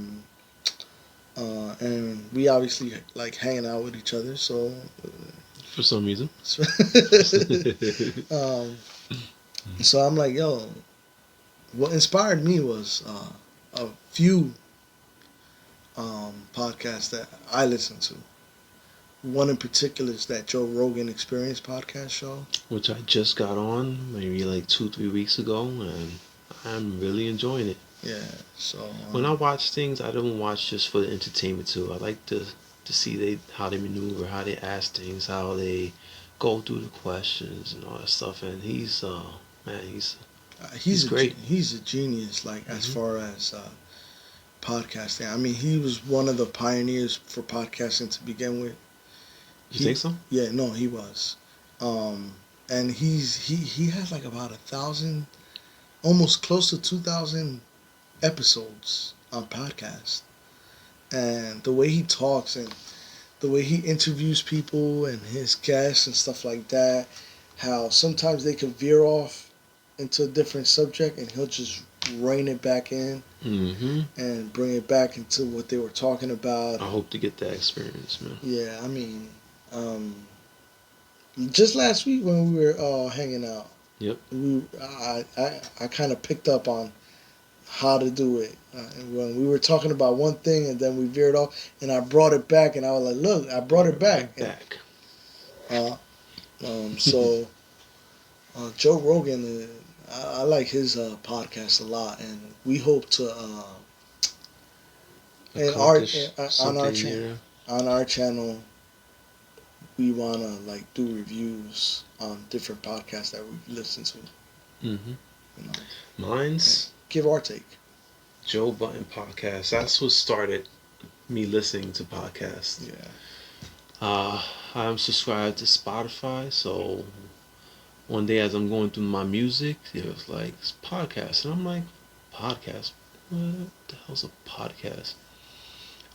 and we obviously like hanging out with each other. So, for some reason. So I'm like, yo, what inspired me was a few podcasts that I listen to. One in particular is that Joe Rogan Experience podcast show, which I just got on maybe like 2-3 weeks ago, and I'm really enjoying it. Yeah. So when I watch things, I don't watch just for the entertainment too. I like to see how they maneuver, how they ask things, how they go through the questions and all that stuff. And he's great. He's a genius. Like as far as podcasting, I mean, he was one of the pioneers for podcasting to begin with. You think so? Yeah, no, he was. And he has like about 1,000, almost close to 2,000 episodes on podcast. And the way he talks and the way he interviews people and his guests and stuff like that. How sometimes they can veer off into a different subject, and he'll just rein it back in Mm-hmm. and bring it back into what they were talking about. I hope to get that experience, man. Yeah, I mean, just last week when we were hanging out, Yep. I kind of picked up on how to do it. When we were talking about one thing and then we veered off, and I brought it back, and I was like, "Look, I brought it back." Back. So Joe Rogan, I like his podcast a lot, and we hope to Accomplish on our something channel. here. On our channel, we wanna like do reviews on different podcasts that we listen to. Mm-hmm. You know, Mine's give our take. Joe Button podcast. That's what started me listening to podcasts. Yeah. I'm subscribed to Spotify, so one day as I'm going through my music, it was like it's podcast, and I'm like, podcast? What the hell's a podcast?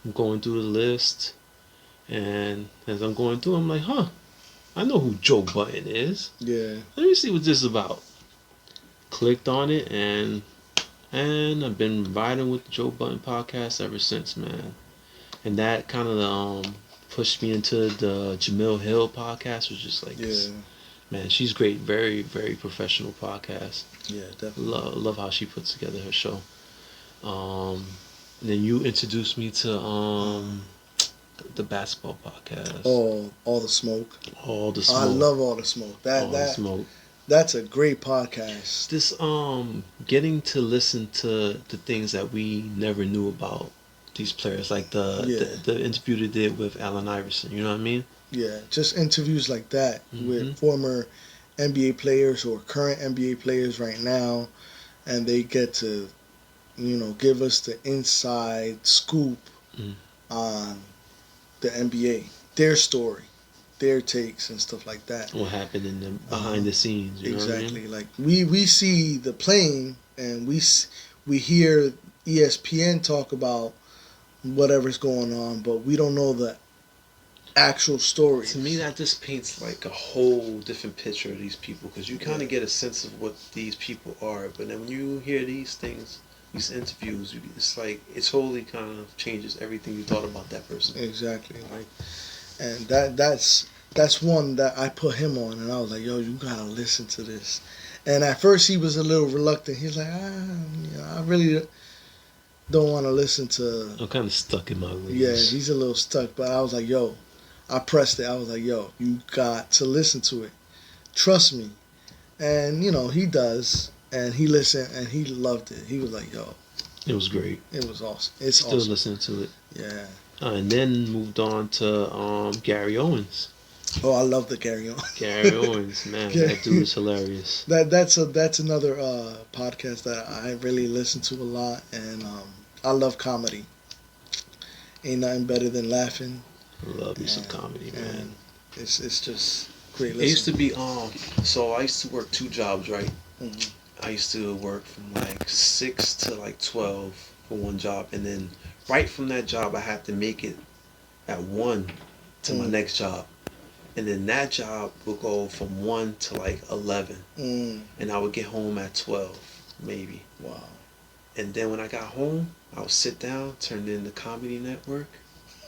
I'm going through the list, and as I'm going through, I'm like, huh, I know who Joe Button is. Yeah. Let me see what this is about. Clicked on it, and I've been riding with the Joe Button podcast ever since, man. And that kind of pushed me into the Jamil Hill podcast, which is like, Yeah. man, she's great, very very professional podcast. Yeah, definitely. Love how she puts together her show. And then you introduced me to the basketball podcast. All the smoke. All the smoke. I love all the smoke. All the smoke. That's a great podcast. This getting to listen to the things that we never knew about these players, like the interview they did with Allen Iverson. You know what I mean? Yeah, just interviews like that Mm-hmm. with former NBA players or current NBA players right now, and they get to, give us the inside scoop on the NBA, their story, their takes and stuff like that. What happened in the behind the scenes? You know what I mean? Exactly. Like we see the playing, and we hear ESPN talk about whatever's going on, but we don't know the actual story. To me, that just paints like a whole different picture of these people, because you kind of get a sense of what these people are. But then when you hear these things, these interviews, it's like it totally kind of changes everything you thought about that person. Exactly. Like, and that's one that I put him on, and I was like, yo, you gotta listen to this. And at first he was a little reluctant. He's like, I really don't want to listen to. I'm kind of stuck in my ways. Yeah, he's a little stuck. But I was like, yo, I pressed it. I was like, yo, you got to listen to it. Trust me. And, he does. And he listened, and he loved it. He was like, yo. It was great. It was awesome. It's Still awesome. listening to it. Yeah. And then moved on to Gary Owens. Oh, I love the Gary Owens. Gary Owens, man, that dude is hilarious. That's another podcast that I really listen to a lot, and I love comedy. Ain't nothing better than laughing. Love me some comedy, man. And it's just great. It used to be so I used to work 2 jobs, right? Mm-hmm. I used to work from like 6 to like 12 for one job, and then right from that job I had to make it at 1 to my next job. And then that job would go from 1 to like 11. And I would get home at 12, maybe. Wow. And then when I got home, I would sit down, turn in the Comedy Network,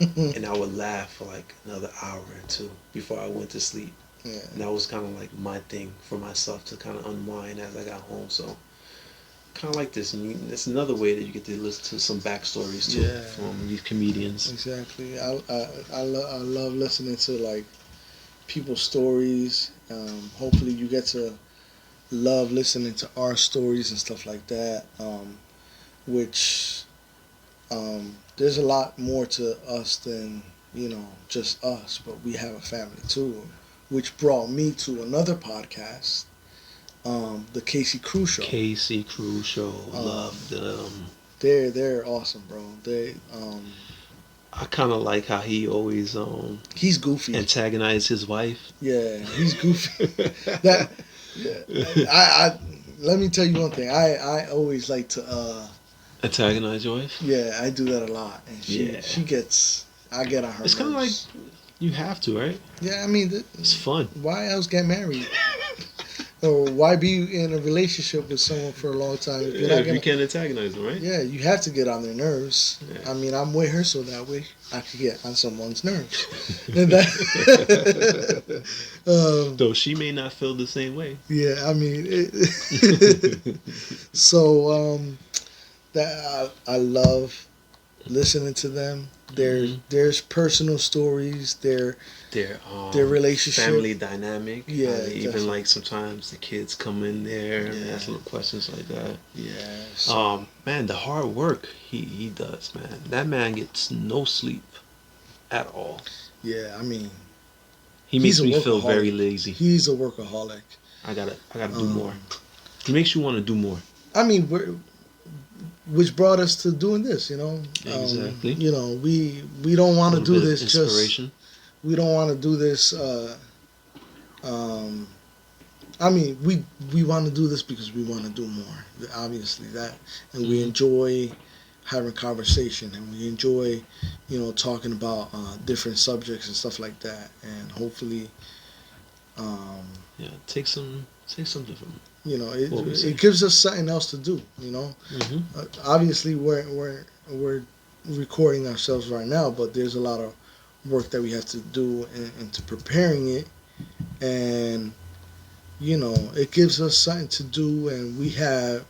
and I would laugh for like another hour or 2 before I went to sleep. Yeah. And that was kind of like my thing for myself to kind of unwind as I got home. So kind of like this. And it's another way that you get to listen to some backstories too from these comedians. Exactly. I love listening to like people's stories. Hopefully you get to love listening to our stories and stuff like that, which there's a lot more to us than just us, but we have a family too, which brought me to another podcast, the Casey Crew Show. Casey Crew Show, love them. They're awesome, bro. I kind of like how he always he's goofy. Antagonize his wife. Yeah, he's goofy. I let me tell you one thing. I always like to Antagonize your wife. yeah, I do that a lot, and she gets I get on her It's kind of like nerves. you have to, right? Yeah, I mean, It's fun. why else get married? Or why be in a relationship with someone for a long time if you're Yeah, not if you gonna? can't antagonize them, right? Yeah, you have to get on their nerves. Yeah. I mean, I'm with her so that way I could get on someone's nerves. And that, Though she may not feel the same way. yeah, I mean, so that I love listening to them. There's personal stories. Their relationship. family dynamic. Yeah, How they even definitely. like sometimes the kids come in there and Yeah. ask little questions like that. Yes. Man, the hard work he does, man. That man gets no sleep at all. Yeah, I mean, He He's makes a me feel very workaholic. lazy. he's a workaholic. I gotta do more. He makes you want to do more. I mean, which brought us to doing this. Exactly. We don't want to A little do bit of this just. inspiration. We don't want to do this. I mean, we want to do this because we want to do more. Obviously, and we enjoy having conversation, and we enjoy, talking about different subjects and stuff like that, and hopefully, Yeah, take something from him. What we it say. gives us something else to do. Mm-hmm. Obviously, we're recording ourselves right now, but there's a lot of work that we have to do into preparing it, and it gives us something to do, and we have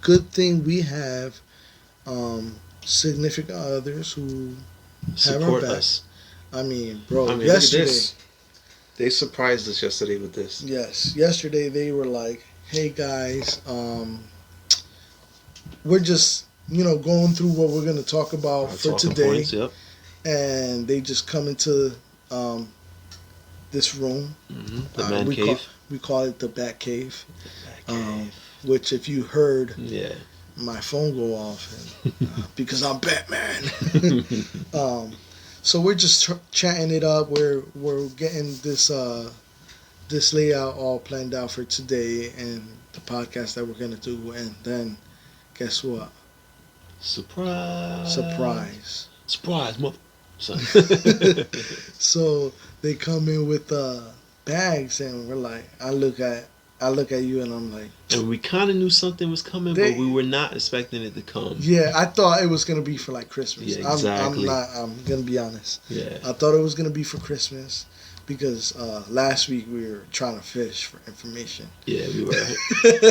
good thing we have significant others who have our Support back. us. I mean, bro, I mean, yesterday, look at this. They surprised us yesterday with this. yes, yesterday they were like, "Hey guys, we're just going through what we're gonna talk about Our for talking today," points, yep. and they just come into this room. The man cave. We call it the Bat Cave. The man cave. Which, if you heard Yeah. my phone go off, because I'm Batman. So we're just chatting it up. We're getting this layout all planned out for today and the podcast that we're gonna do, and then guess what? Surprise. Surprise! Mother. Son. So they come in with bags, and we're like, I look at you, and I'm like, And we kind of knew something was coming, but we were not expecting it to come. yeah, I thought it was gonna be for like Christmas. Yeah, exactly. I'm gonna be honest. Yeah. I thought it was gonna be for Christmas because last week we were trying to fish for information. Yeah, we were.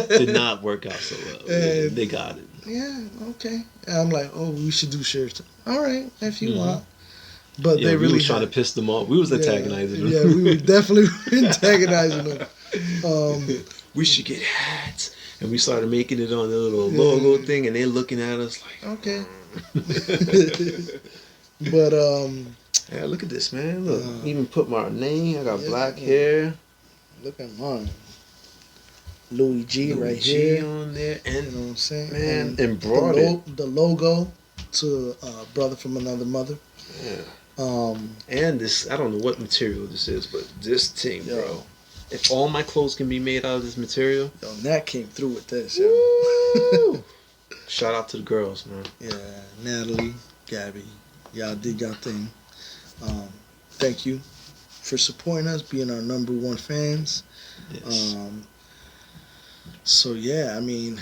Did not work out so well. And- They got it. Yeah, okay. And I'm like, oh, we should do shirts. All right, if you Mhm. want. But Yeah, they we really was trying to piss them off. We was antagonizing them. Yeah, we were definitely antagonizing them. We should get hats. And we started making it on the little logo thing, and they looking at us like, Okay. But yeah, look at this, man. Look, even put my name. I got yeah, black yeah. hair. look at mine. Louis G Louis right G here. on there, You and know what I'm saying? man, And embroidered. the logo to Brother from Another Mother. Yeah. Um, And this, I don't know what material this is, but this thing, Yo. bro. If all my clothes can be made out of this material, Yo, Nat came through with this. Yo. woo! Shout out to the girls, man. Yeah, Natalie, Gabby, y'all did y'all thing. Thank you for supporting us, being our #1 fans. Yes. So yeah, I mean,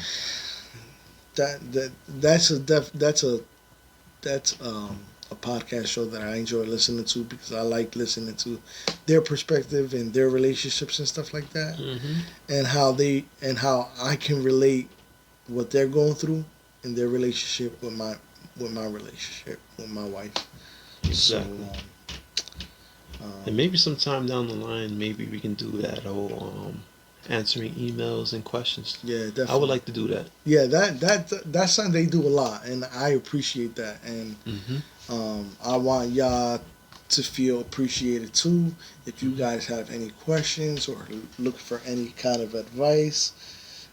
that's a podcast show that I enjoy listening to because I like listening to their perspective and their relationships and stuff like that, and how I can relate what they're going through in their relationship with my relationship with my wife. Exactly. So, And maybe sometime down the line, maybe we can do that whole answering emails and questions. yeah, definitely. I would like to do that. Yeah, that's something they do a lot, and I appreciate that. And I want y'all to feel appreciated too. If you guys have any questions or look for any kind of advice,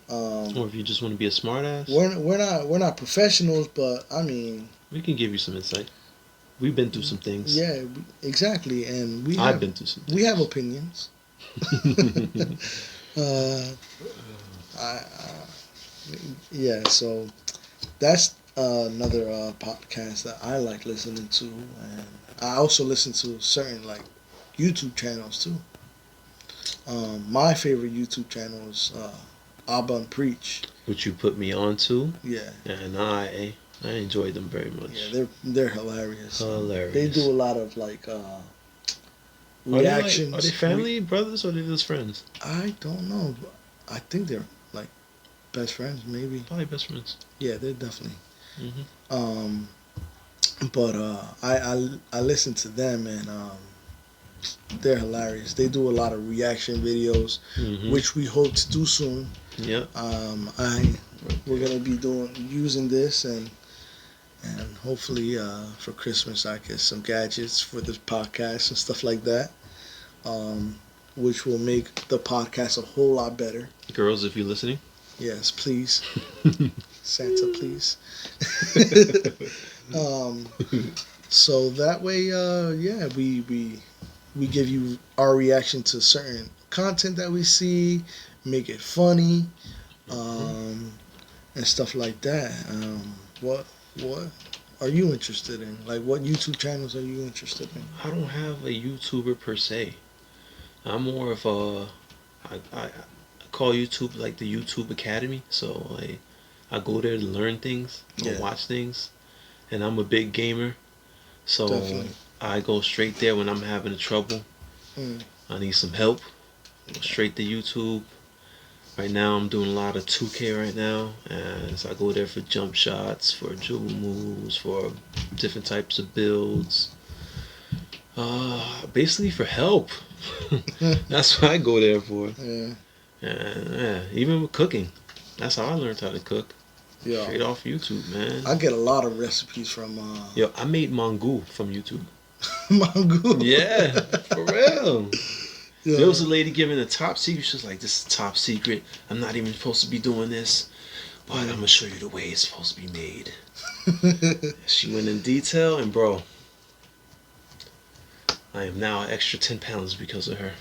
Or if you just want to be a smart ass, we're not professionals, but I mean, we can give you some insight. We've been through some things. yeah, exactly, and I've been through some things. we have opinions. Yeah, so that's another podcast that I like listening to, and I also listen to certain like YouTube channels too. My favorite YouTube channel is Abba and Preach. Which you put me on to, Yeah, and I enjoyed them very yeah, much. they're hilarious. Hilarious. They do a lot of like reactions. Are they family, brothers, or are they just friends? I don't know. I think they're like best friends, maybe. Probably best friends. Yeah, they're definitely. Hmm. But I listen to them, and they're hilarious. They do a lot of reaction videos, Hmm. which we hope to do soon. Yep. We're gonna be using this, and hopefully for Christmas I get some gadgets for this podcast and stuff like that, which will make the podcast a whole lot better. Girls, if you're listening. Yes, please, Santa, please. um, so that way, yeah, we give you our reaction to certain content that we see, make it funny, and stuff like that. What are you interested in? Like, what YouTube channels are you interested in? I don't have a YouTuber per se. I'm more of a I call YouTube like the YouTube Academy. So I go there to learn things, or Yeah. watch things, and I'm a big gamer. So Definitely. I go straight there when I'm having trouble. Mm. I need some help. Go straight to YouTube. Right now I'm doing a lot of 2K right now, and so I go there for jump shots, for jewel moves, for different types of builds. Basically for help. That's what I go there for. Yeah. And yeah, even with cooking, that's how I learned how to cook. Yeah. Straight off YouTube, man. I get a lot of recipes from Yo, I made mangou from YouTube. Mango. Yeah, for real. Yeah. There was a lady giving a top secret. She was like, "This is top secret. I'm not even supposed to be doing this, but I'm gonna show you the way it's supposed to be made." She went in detail, and bro, I am now an extra 10 pounds because of her.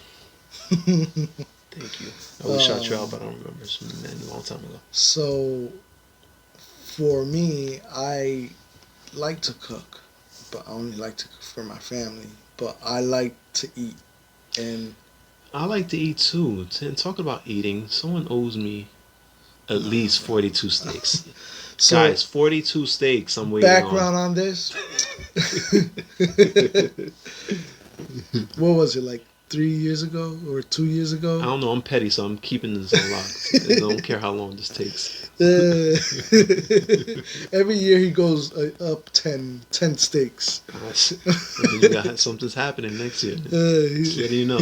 Thank you. I wish I shot you out, but I don't remember. It's been a long time ago. So, for me, I like to cook, but I only like to cook for my family. But I like to eat, and I like to eat too. And talking about eating, someone owes me at least 42 steaks. so Guys, 42 steaks I'm waiting background on this. What was it, like 3 years ago or 2 years I ago? don't know. I'm petty, so I'm keeping this unlocked. I don't care how long this takes. Every year he goes up 10 steaks. You got something's happening next year. Just letting you know.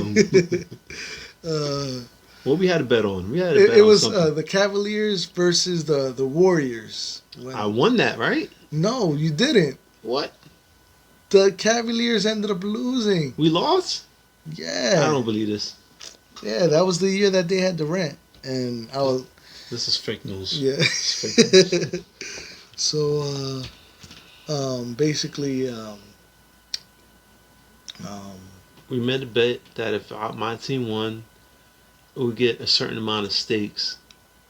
What we had a bet on? We had a bet It on was something. the Cavaliers versus the Warriors. I won that, right? No, you didn't. What? The Cavaliers ended up losing. We lost? Yeah. I don't believe this. Yeah, that was the year that they had Durant, and I was. This is fake news. Yeah. It's fake news. So, basically, We made a bet that if my team won, we would get a certain amount of steaks,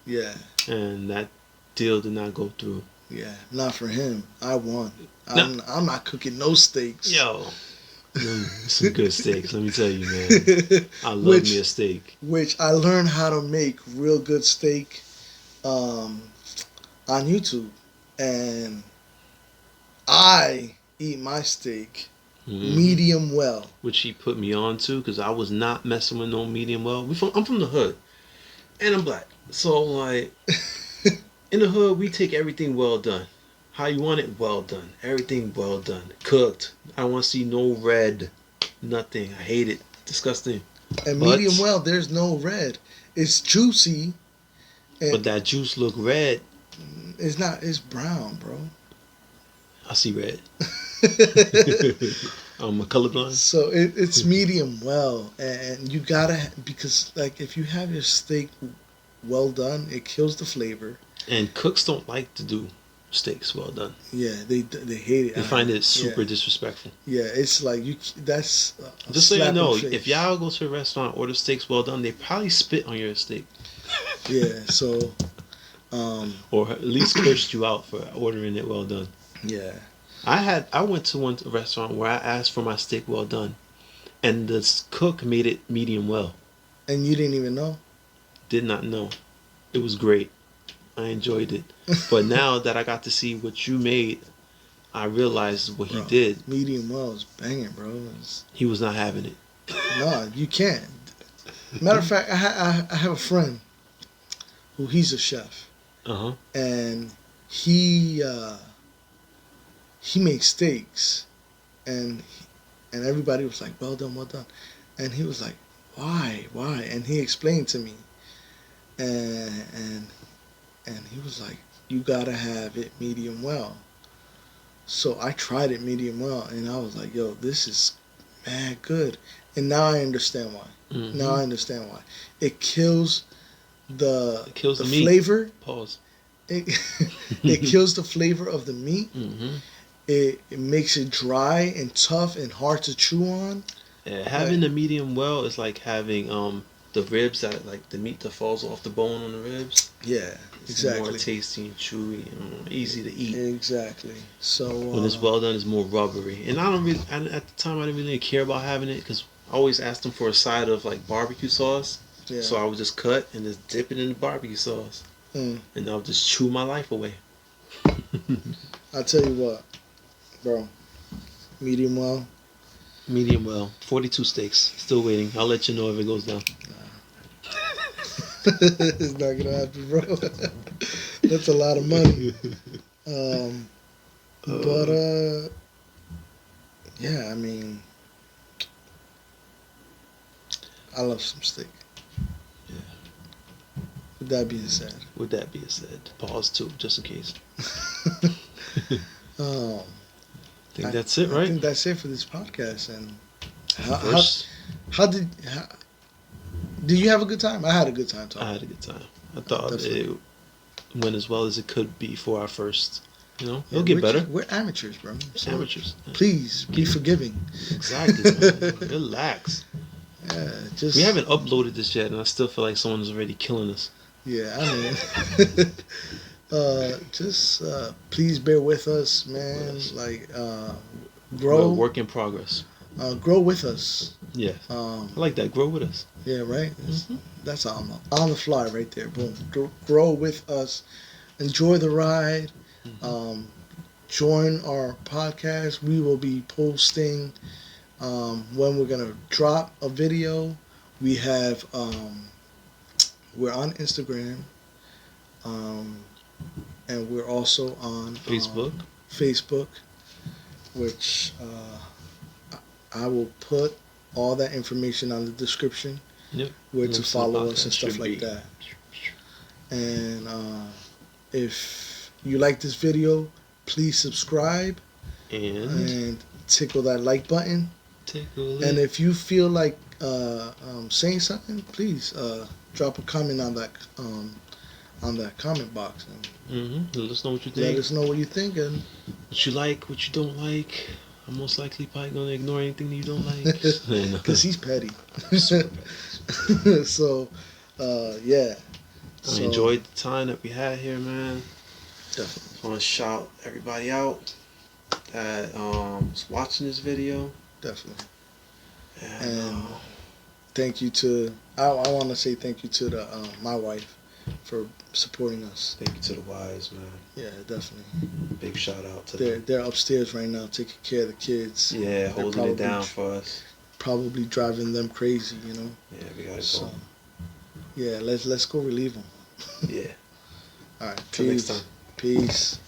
yeah, and that deal did not go through. yeah, not for him. I won. No. I'm not cooking no steaks. Yo, some good steaks. Let me tell you, man. I love me a steak. Which I learned how to make real good steak on YouTube, and I eat my steak medium well. Which he put me on to, because I was not messing with no medium well. I'm from the hood, and I'm black, so like in the hood we take everything well done. How you want it? Well done. Everything well done. Cooked. I don't want to see no red. Nothing. I hate it. Disgusting. And But- medium well, there's no red. It's juicy. But that juice look red. It's not. It's brown, bro. I see red. I'm a colorblind. So it's medium well, and you gotta, because like if you have your steak well done, it kills the flavor. And cooks don't like to do steaks well done. Yeah, they hate it. They find it super disrespectful. Yeah, it's like that's a Just so you slap in know, the face. if y'all go to a restaurant, order steaks well done, they probably spit on your steak. Yeah, so Or at least cursed you out for ordering it well done. Yeah. I went to one restaurant where I asked for my steak well done, and the cook made it medium well. And you didn't even know? Did not know. It was great. I enjoyed it. But now that I got to see what you made, I realized what he did. Medium well is banging, bro. He was not having it. No, you can't. Matter of fact, I have a friend who he's a chef, and he makes steaks, and everybody was like, well done, and he was like, why, and he explained to me, and he was like, you gotta have it medium well. So I tried it medium well, and I was like, yo, this is mad good. And now I understand why. Mm-hmm. Now I understand why. It kills the meat. flavor. Pause. It kills the flavor of the meat. Mm-hmm. It makes it dry and tough and hard to chew on. Yeah, having the medium well is like having the ribs that like the meat that falls off the bone on the ribs. Yeah, it's exactly. More tasty and chewy and easy to eat. Exactly. So when it's well done, it's more rubbery. And I don't really. At the time, I didn't really care about having it because I always asked them for a side of like barbecue sauce. Yeah. So I would just cut and just dip it in the barbecue sauce, and I would just chew my life away. I'll tell you what, bro. Medium well. Medium well. 42 steaks. Still waiting. I'll let you know if it goes down. It's not gonna happen, bro. That's a lot of money. But yeah, I mean, I love some steak. Yeah. With that being said. Pause too, just in case. I think that's it, right? I think that's it for this podcast. And how did you have a good time? I had a good time talking. I had a good time. I thought it went as well as it could be for our first. It'll get better. We're amateurs, bro. So amateurs. Please be forgiving. Exactly, man. Relax. Yeah, we haven't uploaded this yet, and I still feel like someone's already killing us. Yeah, I mean, just please bear with us, man. Yes. Like, grow. We're a work in progress. Grow with us. Yeah. I like that. Grow with us. Yeah, right. That's on the fly right there. Boom. Grow with us. Enjoy the ride. Join our podcast. We will be posting when we're gonna drop a video. We have we're on Instagram, and we're also on Facebook, which I will put all that information on the description. Yep. Where to follow us and stuff like that. And if you like this video, please subscribe and tickle that like button. And if you feel like saying something, please drop a comment on that comment box. And let us know what you think. Let us know what you think and what you like, what you don't like. I'm most likely probably gonna ignore anything that you don't like. Because he's petty. So, yeah. I enjoyed the time that we had here, man. Definitely. I want to shout everybody out that was watching this video. Definitely. And thank you to, I want to say thank you to my wife for supporting us. Thank you to the wives, man. Yeah, definitely. Big shout out to them. They're upstairs right now taking care of the kids. Yeah, holding it down for us. Probably driving them crazy, Yeah, we gotta go. Yeah, let's go relieve them. Yeah. All right. Till next time. Peace.